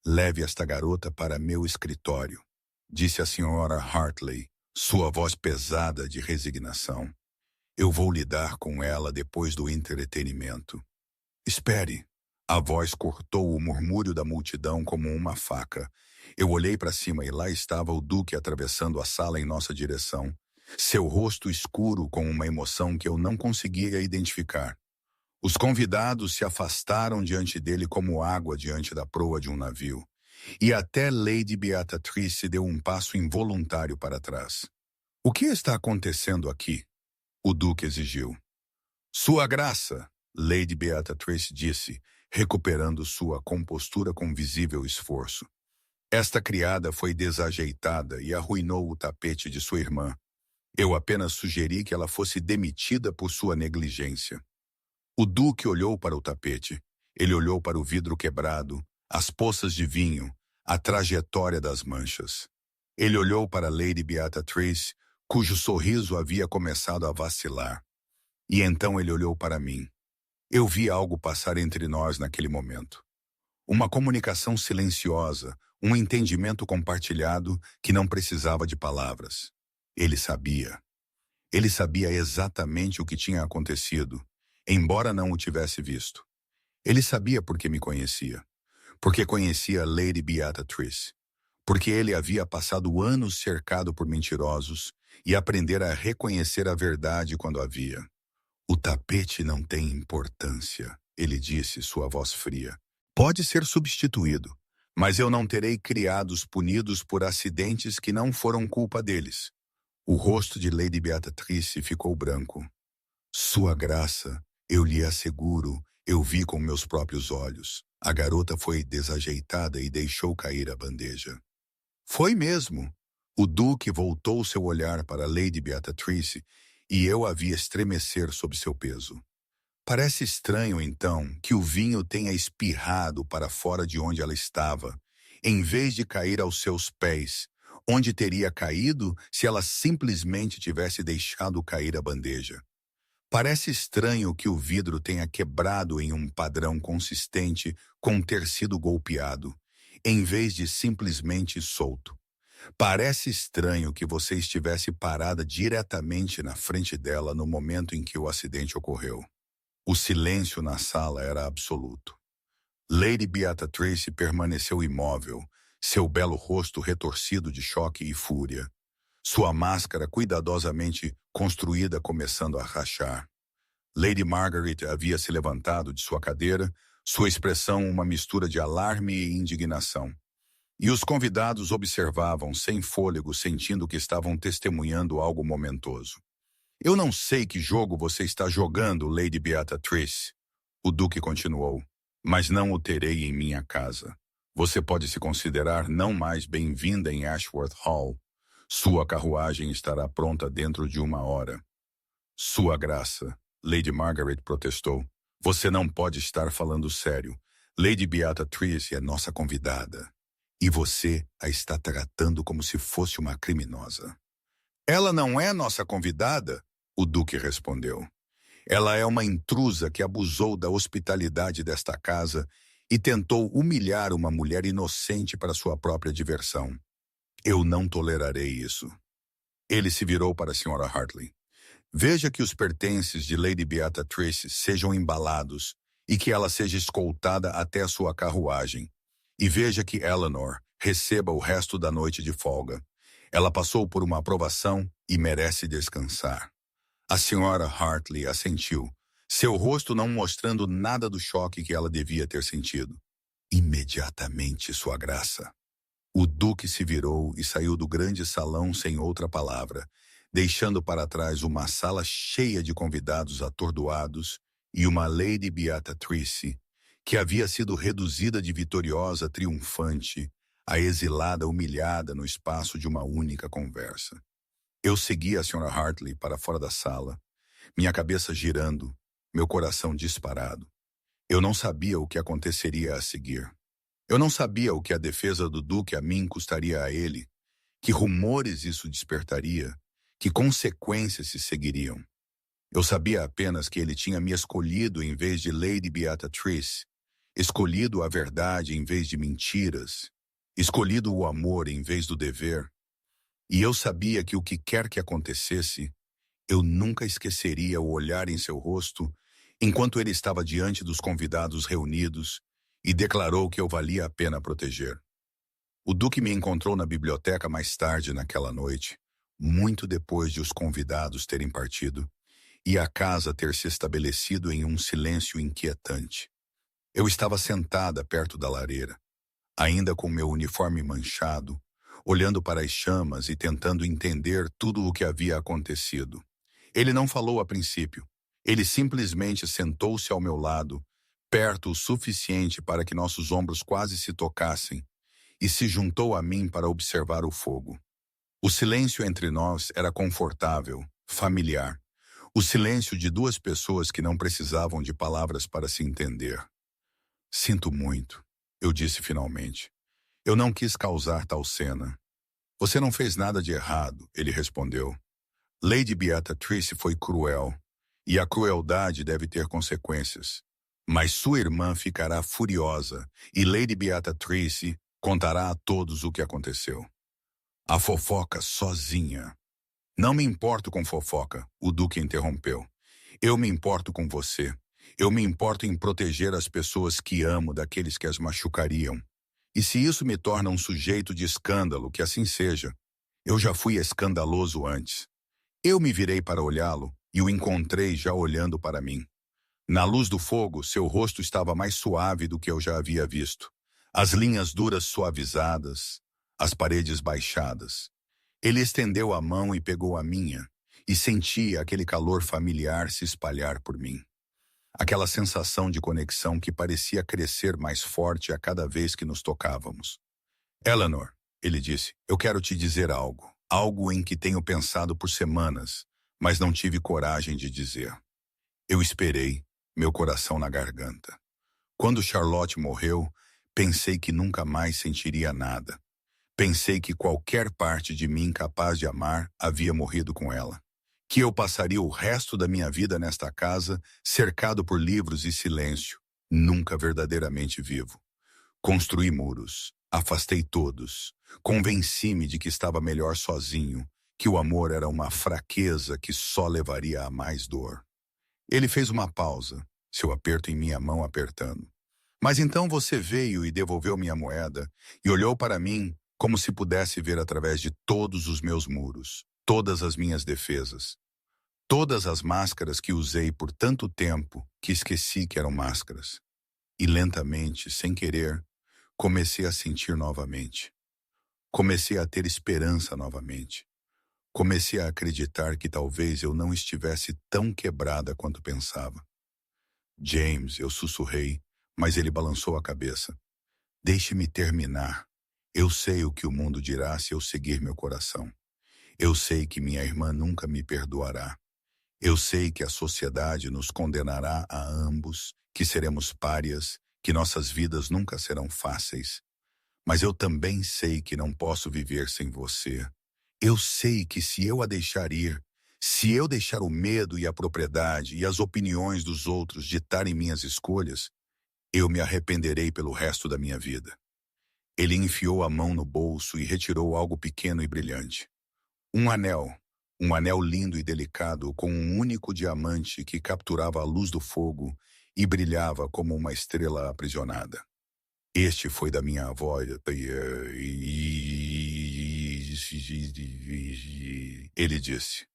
Leve esta garota para meu escritório, disse a senhora Hartley, sua voz pesada de resignação. Eu vou lidar com ela depois do entretenimento. Espere. A voz cortou o murmúrio da multidão como uma faca. Eu olhei para cima e lá estava o duque atravessando a sala em nossa direção, seu rosto escuro com uma emoção que eu não conseguia identificar. Os convidados se afastaram diante dele como água diante da proa de um navio, e até Lady Beatrice deu um passo involuntário para trás. O que está acontecendo aqui? O duque exigiu. Sua graça, Lady Beatrice disse, recuperando sua compostura com visível esforço. Esta criada foi desajeitada e arruinou o tapete de sua irmã. Eu apenas sugeri que ela fosse demitida por sua negligência. O duque olhou para o tapete. Ele olhou para o vidro quebrado, as poças de vinho, a trajetória das manchas. Ele olhou para Lady Beatrice, cujo sorriso havia começado a vacilar. E então ele olhou para mim. Eu vi algo passar entre nós naquele momento. Uma comunicação silenciosa, um entendimento compartilhado que não precisava de palavras. Ele sabia. Ele sabia exatamente o que tinha acontecido, embora não o tivesse visto. Ele sabia porque me conhecia. Porque conhecia Lady Beatrice. Porque ele havia passado anos cercado por mentirosos e aprender a reconhecer a verdade quando havia. O tapete não tem importância, ele disse, sua voz fria. Pode ser substituído, mas eu não terei criados punidos por acidentes que não foram culpa deles. O rosto de Lady Beatrice ficou branco. Sua graça, eu lhe asseguro, eu vi com meus próprios olhos. A garota foi desajeitada e deixou cair a bandeja. Foi mesmo. O duque voltou seu olhar para Lady Beatrice e eu a vi estremecer sob seu peso. Parece estranho, então, que o vinho tenha espirrado para fora de onde ela estava, em vez de cair aos seus pés, onde teria caído se ela simplesmente tivesse deixado cair a bandeja. Parece estranho que o vidro tenha quebrado em um padrão consistente com ter sido golpeado, em vez de simplesmente solto. Parece estranho que você estivesse parada diretamente na frente dela no momento em que o acidente ocorreu. O silêncio na sala era absoluto. Lady Beatrice permaneceu imóvel, seu belo rosto retorcido de choque e fúria. Sua máscara cuidadosamente construída começando a rachar. Lady Margaret havia se levantado de sua cadeira, sua expressão uma mistura de alarme e indignação. E os convidados observavam sem fôlego, sentindo que estavam testemunhando algo momentoso. Eu não sei que jogo você está jogando, Lady Beatrice. O Duque continuou. Mas não o terei em minha casa. Você pode se considerar não mais bem-vinda em Ashworth Hall. Sua carruagem estará pronta dentro de 1 hora. Sua graça, Lady Margaret protestou. Você não pode estar falando sério. Lady Beatrice é nossa convidada. E você a está tratando como se fosse uma criminosa. Ela não é nossa convidada, o Duque respondeu. Ela é uma intrusa que abusou da hospitalidade desta casa e tentou humilhar uma mulher inocente para sua própria diversão. Eu não tolerarei isso. Ele se virou para a Sra. Hartley. Veja que os pertences de Lady Beatrice sejam embalados e que ela seja escoltada até a sua carruagem. E veja que Eleanor receba o resto da noite de folga. Ela passou por uma aprovação e merece descansar. A Sra. Hartley assentiu, seu rosto não mostrando nada do choque que ela devia ter sentido. Imediatamente, Sua Graça. O Duque se virou e saiu do grande salão sem outra palavra, deixando para trás uma sala cheia de convidados atordoados e uma Lady Beatrice, que havia sido reduzida de vitoriosa triunfante a exilada humilhada no espaço de uma única conversa. Eu segui a Sra. Hartley para fora da sala, minha cabeça girando, meu coração disparado. Eu não sabia o que aconteceria a seguir. Eu não sabia o que a defesa do Duque a mim custaria a ele, que rumores isso despertaria, que consequências se seguiriam. Eu sabia apenas que ele tinha me escolhido em vez de Lady Beatrice, escolhido a verdade em vez de mentiras, escolhido o amor em vez do dever. E eu sabia que o que quer que acontecesse, eu nunca esqueceria o olhar em seu rosto enquanto ele estava diante dos convidados reunidos e declarou que eu valia a pena proteger. O Duque me encontrou na biblioteca mais tarde naquela noite, muito depois de os convidados terem partido, e a casa ter se estabelecido em um silêncio inquietante. Eu estava sentada perto da lareira, ainda com meu uniforme manchado, olhando para as chamas e tentando entender tudo o que havia acontecido. Ele não falou a princípio. Ele simplesmente sentou-se ao meu lado, perto o suficiente para que nossos ombros quase se tocassem, e se juntou a mim para observar o fogo. O silêncio entre nós era confortável, familiar. O silêncio de duas pessoas que não precisavam de palavras para se entender. Sinto muito, eu disse finalmente. Eu não quis causar tal cena. Você não fez nada de errado, ele respondeu. Lady Beatrice foi cruel, e a crueldade deve ter consequências. Mas sua irmã ficará furiosa, e Lady Beatrice contará a todos o que aconteceu. A fofoca sozinha. Não me importo com fofoca, o Duque interrompeu. Eu me importo com você. Eu me importo em proteger as pessoas que amo daqueles que as machucariam. E se isso me torna um sujeito de escândalo, que assim seja. Eu já fui escandaloso antes. Eu me virei para olhá-lo e o encontrei já olhando para mim. Na luz do fogo, seu rosto estava mais suave do que eu já havia visto. As linhas duras suavizadas, as paredes baixadas. Ele estendeu a mão e pegou a minha, e senti aquele calor familiar se espalhar por mim. Aquela sensação de conexão que parecia crescer mais forte a cada vez que nos tocávamos. Eleanor, ele disse, eu quero te dizer algo. Algo em que tenho pensado por semanas, mas não tive coragem de dizer. Eu esperei, meu coração na garganta. Quando Charlotte morreu, pensei que nunca mais sentiria nada. Pensei que qualquer parte de mim capaz de amar havia morrido com ela. Que eu passaria o resto da minha vida nesta casa, cercado por livros e silêncio, nunca verdadeiramente vivo. Construí muros, afastei todos, convenci-me de que estava melhor sozinho, que o amor era uma fraqueza que só levaria a mais dor. Ele fez uma pausa, seu aperto em minha mão apertando. Mas então você veio e devolveu minha moeda, e olhou para mim como se pudesse ver através de todos os meus muros, todas as minhas defesas. Todas as máscaras que usei por tanto tempo que esqueci que eram máscaras. E lentamente, sem querer, comecei a sentir novamente. Comecei a ter esperança novamente. Comecei a acreditar que talvez eu não estivesse tão quebrada quanto pensava. James, eu sussurrei, mas ele balançou a cabeça. Deixe-me terminar. Eu sei o que o mundo dirá se eu seguir meu coração. Eu sei que minha irmã nunca me perdoará. Eu sei que a sociedade nos condenará a ambos, que seremos párias, que nossas vidas nunca serão fáceis. Mas eu também sei que não posso viver sem você. Eu sei que se eu a deixar ir, se eu deixar o medo e a propriedade e as opiniões dos outros ditarem minhas escolhas, eu me arrependerei pelo resto da minha vida. Ele enfiou a mão no bolso e retirou algo pequeno e brilhante. Um anel lindo e delicado com um único diamante que capturava a luz do fogo e brilhava como uma estrela aprisionada. Este foi da minha avó. Ele disse.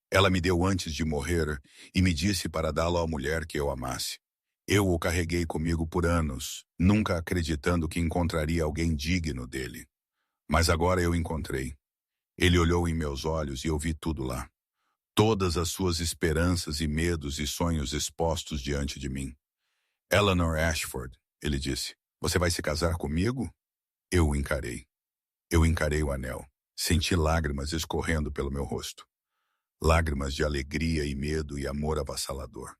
Ela me deu antes de morrer e me disse para dá-lo à mulher que eu amasse. Eu o carreguei comigo por anos, nunca acreditando que encontraria alguém digno dele. Mas agora eu encontrei. Ele olhou em meus olhos e eu vi tudo lá. Todas as suas esperanças e medos e sonhos expostos diante de mim. Eleanor Ashford, ele disse, você vai se casar comigo? Eu o encarei. Eu encarei o anel. Senti lágrimas escorrendo pelo meu rosto. Lágrimas de alegria e medo e amor avassalador.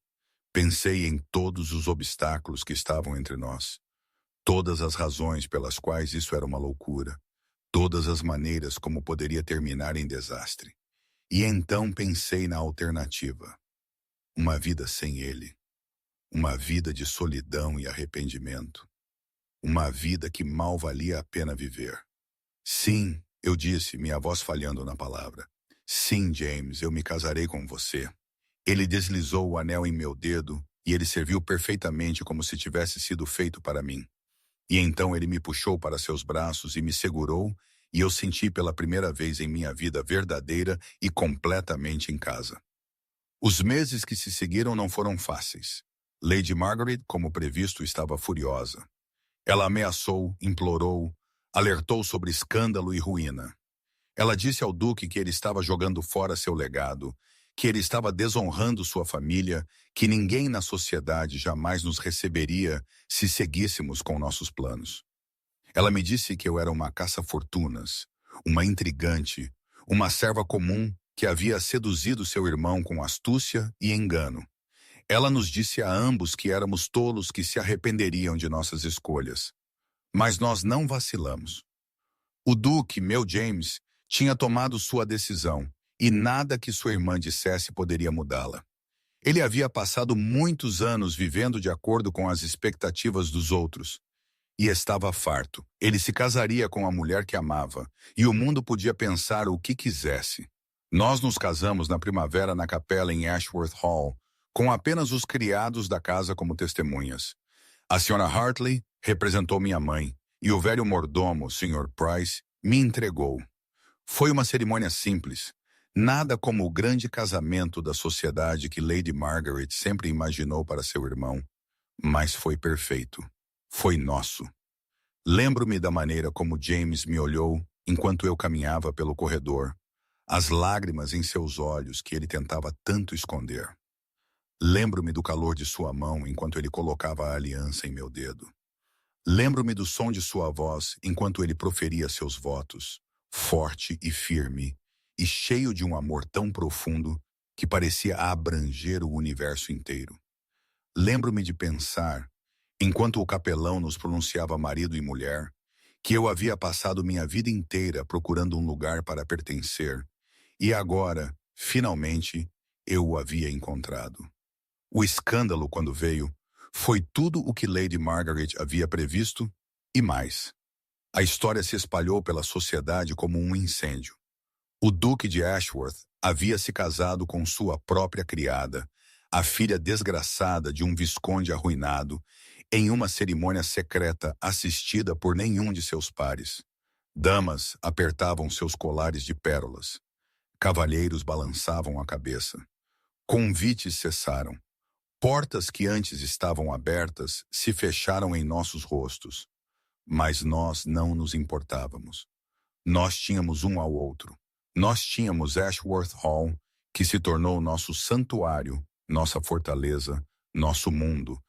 Pensei em todos os obstáculos que estavam entre nós. Todas as razões pelas quais isso era uma loucura. Todas as maneiras como poderia terminar em desastre. E então pensei na alternativa. Uma vida sem ele. Uma vida de solidão e arrependimento. Uma vida que mal valia a pena viver. Sim, eu disse, minha voz falhando na palavra. Sim, James, eu me casarei com você. Ele deslizou o anel em meu dedo e ele serviu perfeitamente como se tivesse sido feito para mim. E então ele me puxou para seus braços e me segurou, e eu senti pela primeira vez em minha vida verdadeira e completamente em casa. Os meses que se seguiram não foram fáceis. Lady Margaret, como previsto, estava furiosa. Ela ameaçou, implorou, alertou sobre escândalo e ruína. Ela disse ao duque que ele estava jogando fora seu legado, que ele estava desonrando sua família, que ninguém na sociedade jamais nos receberia se seguíssemos com nossos planos. Ela me disse que eu era uma caça-fortunas, uma intrigante, uma serva comum que havia seduzido seu irmão com astúcia e engano. Ela nos disse a ambos que éramos tolos que se arrependeriam de nossas escolhas. Mas nós não vacilamos. O duque, meu James, tinha tomado sua decisão, e nada que sua irmã dissesse poderia mudá-la. Ele havia passado muitos anos vivendo de acordo com as expectativas dos outros, e estava farto. Ele se casaria com a mulher que amava, e o mundo podia pensar o que quisesse. Nós nos casamos na primavera na capela em Ashworth Hall, com apenas os criados da casa como testemunhas. A Sra. Hartley representou minha mãe, e o velho mordomo, Sr. Price, me entregou. Foi uma cerimônia simples, nada como o grande casamento da sociedade que Lady Margaret sempre imaginou para seu irmão, mas foi perfeito. Foi nosso. Lembro-me da maneira como James me olhou enquanto eu caminhava pelo corredor, as lágrimas em seus olhos que ele tentava tanto esconder. Lembro-me do calor de sua mão enquanto ele colocava a aliança em meu dedo. Lembro-me do som de sua voz enquanto ele proferia seus votos, forte e firme, e cheio de um amor tão profundo que parecia abranger o universo inteiro. Lembro-me de pensar, enquanto o capelão nos pronunciava marido e mulher, que eu havia passado minha vida inteira procurando um lugar para pertencer, e agora, finalmente, eu o havia encontrado. O escândalo, quando veio, foi tudo o que Lady Margaret havia previsto e mais. A história se espalhou pela sociedade como um incêndio. O Duque de Ashworth havia se casado com sua própria criada, a filha desgraçada de um visconde arruinado, em uma cerimônia secreta assistida por nenhum de seus pares. Damas apertavam seus colares de pérolas. Cavalheiros balançavam a cabeça. Convites cessaram. Portas que antes estavam abertas se fecharam em nossos rostos. Mas nós não nos importávamos. Nós tínhamos um ao outro. Nós tínhamos Ashworth Hall, que se tornou nosso santuário, nossa fortaleza, nosso mundo.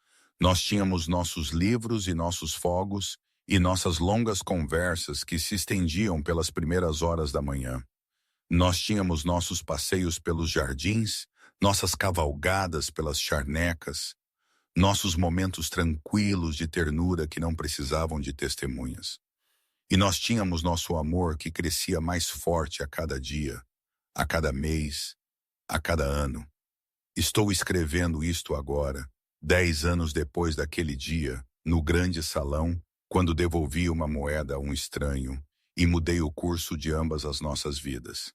Nós tínhamos nossos livros e nossos fogos e nossas longas conversas que se estendiam pelas primeiras horas da manhã. Nós tínhamos nossos passeios pelos jardins, nossas cavalgadas pelas charnecas, nossos momentos tranquilos de ternura que não precisavam de testemunhas. E nós tínhamos nosso amor que crescia mais forte a cada dia, a cada mês, a cada ano. Estou escrevendo isto agora, 10 anos depois daquele dia, no grande salão, quando devolvi uma moeda a um estranho e mudei o curso de ambas as nossas vidas.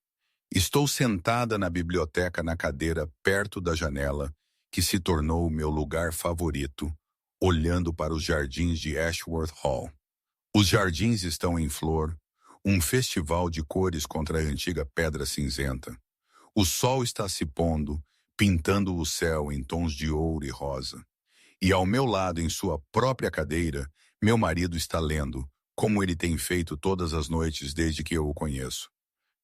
Estou sentada na biblioteca na cadeira perto da janela, que se tornou o meu lugar favorito, olhando para os jardins de Ashworth Hall. Os jardins estão em flor, um festival de cores contra a antiga pedra cinzenta. O sol está se pondo, pintando o céu em tons de ouro e rosa. E ao meu lado, em sua própria cadeira, meu marido está lendo, como ele tem feito todas as noites desde que eu o conheço.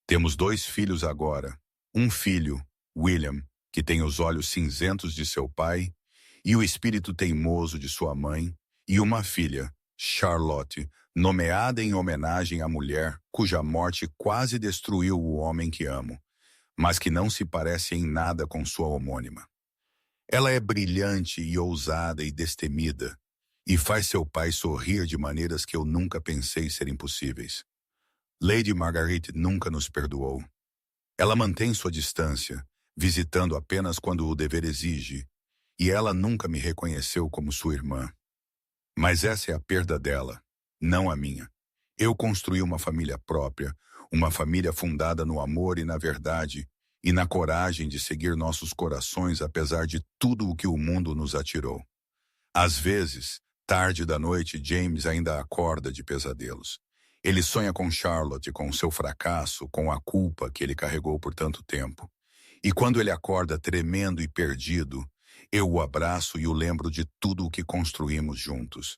Temos 2 filhos agora. Um filho, William, que tem os olhos cinzentos de seu pai e o espírito teimoso de sua mãe, e uma filha, Charlotte, nomeada em homenagem à mulher cuja morte quase destruiu o homem que amo, mas que não se parece em nada com sua homônima. Ela é brilhante e ousada e destemida, e faz seu pai sorrir de maneiras que eu nunca pensei serem possíveis. Lady Margaret nunca nos perdoou. Ela mantém sua distância, visitando apenas quando o dever exige, e ela nunca me reconheceu como sua irmã. Mas essa é a perda dela, não a minha. Eu construí uma família própria, uma família fundada no amor e na verdade, e na coragem de seguir nossos corações apesar de tudo o que o mundo nos atirou. Às vezes, tarde da noite, James ainda acorda de pesadelos. Ele sonha com Charlotte, com seu fracasso, com a culpa que ele carregou por tanto tempo. E quando ele acorda tremendo e perdido, eu o abraço e o lembro de tudo o que construímos juntos.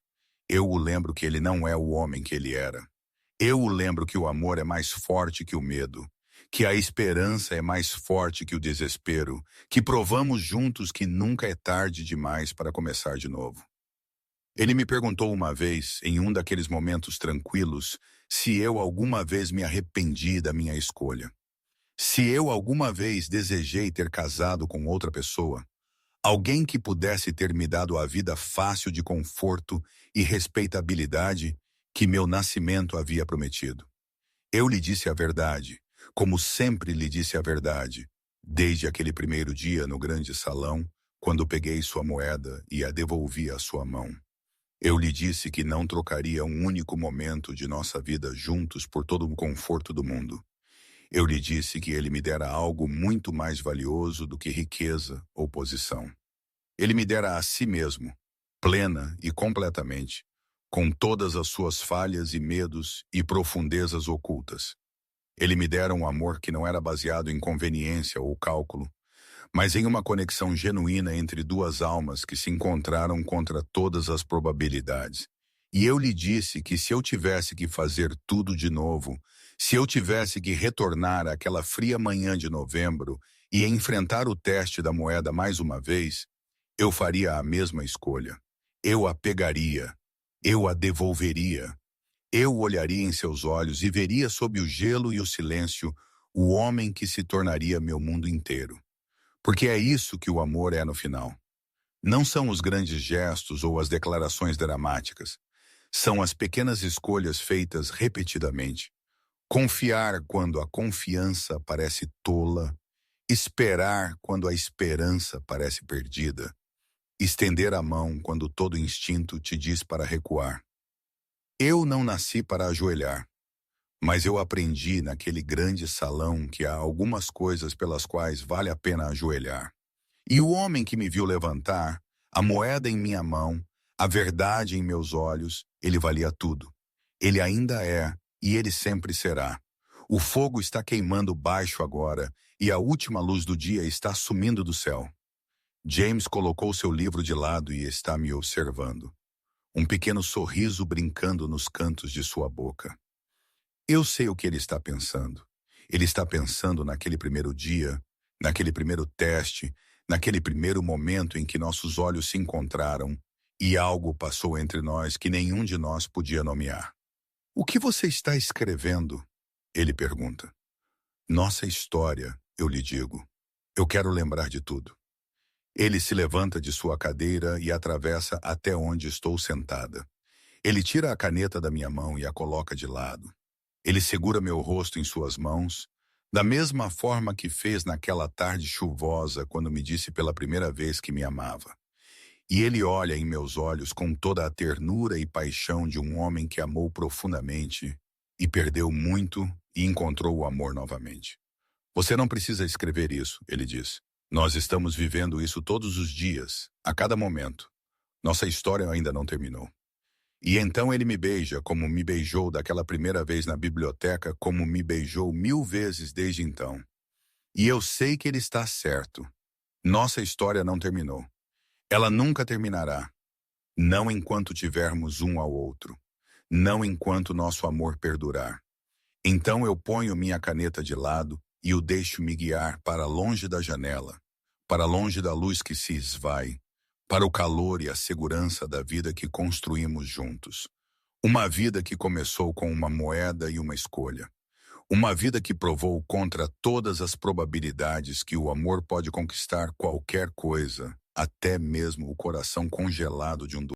Eu o lembro que ele não é o homem que ele era. Eu o lembro que o amor é mais forte que o medo, que a esperança é mais forte que o desespero, que provamos juntos que nunca é tarde demais para começar de novo. Ele me perguntou uma vez, em um daqueles momentos tranquilos, se eu alguma vez me arrependi da minha escolha. Se eu alguma vez desejei ter casado com outra pessoa, alguém que pudesse ter me dado a vida fácil de conforto e respeitabilidade que meu nascimento havia prometido. Eu lhe disse a verdade, como sempre lhe disse a verdade, desde aquele primeiro dia no grande salão, quando peguei sua moeda e a devolvi à sua mão. Eu lhe disse que não trocaria um único momento de nossa vida juntos por todo o conforto do mundo. Eu lhe disse que ele me dera algo muito mais valioso do que riqueza ou posição. Ele me dera a si mesmo, plena e completamente, com todas as suas falhas e medos e profundezas ocultas. Ele me dera um amor que não era baseado em conveniência ou cálculo, mas em uma conexão genuína entre 2 almas que se encontraram contra todas as probabilidades. E eu lhe disse que se eu tivesse que fazer tudo de novo, se eu tivesse que retornar àquela fria manhã de novembro e enfrentar o teste da moeda mais uma vez, eu faria a mesma escolha. Eu a pegaria. Eu a devolveria. Eu olharia em seus olhos e veria sob o gelo e o silêncio o homem que se tornaria meu mundo inteiro. Porque é isso que o amor é no final. Não são os grandes gestos ou as declarações dramáticas. São as pequenas escolhas feitas repetidamente. Confiar quando a confiança parece tola. Esperar quando a esperança parece perdida. Estender a mão quando todo instinto te diz para recuar. Eu não nasci para ajoelhar, mas eu aprendi naquele grande salão que há algumas coisas pelas quais vale a pena ajoelhar. E o homem que me viu levantar, a moeda em minha mão, a verdade em meus olhos, ele valia tudo. Ele ainda é, e ele sempre será. O fogo está queimando baixo agora, e a última luz do dia está sumindo do céu. James colocou seu livro de lado e está me observando. Um pequeno sorriso brincando nos cantos de sua boca. Eu sei o que ele está pensando. Ele está pensando naquele primeiro dia, naquele primeiro teste, naquele primeiro momento em que nossos olhos se encontraram e algo passou entre nós que nenhum de nós podia nomear. O que você está escrevendo? Ele pergunta. Nossa história, eu lhe digo. Eu quero lembrar de tudo. Ele se levanta de sua cadeira e atravessa até onde estou sentada. Ele tira a caneta da minha mão e a coloca de lado. Ele segura meu rosto em suas mãos, da mesma forma que fez naquela tarde chuvosa quando me disse pela primeira vez que me amava. E ele olha em meus olhos com toda a ternura e paixão de um homem que amou profundamente e perdeu muito e encontrou o amor novamente. Você não precisa escrever isso, ele diz. Nós estamos vivendo isso todos os dias, a cada momento. Nossa história ainda não terminou. E então ele me beija como me beijou daquela primeira vez na biblioteca, como me beijou 1000 vezes desde então. E eu sei que ele está certo. Nossa história não terminou. Ela nunca terminará. Não enquanto tivermos um ao outro. Não enquanto nosso amor perdurar. Então eu ponho minha caneta de lado e o deixo me guiar para longe da janela, para longe da luz que se esvai, para o calor e a segurança da vida que construímos juntos. Uma vida que começou com uma moeda e uma escolha. Uma vida que provou contra todas as probabilidades que o amor pode conquistar qualquer coisa, até mesmo o coração congelado de um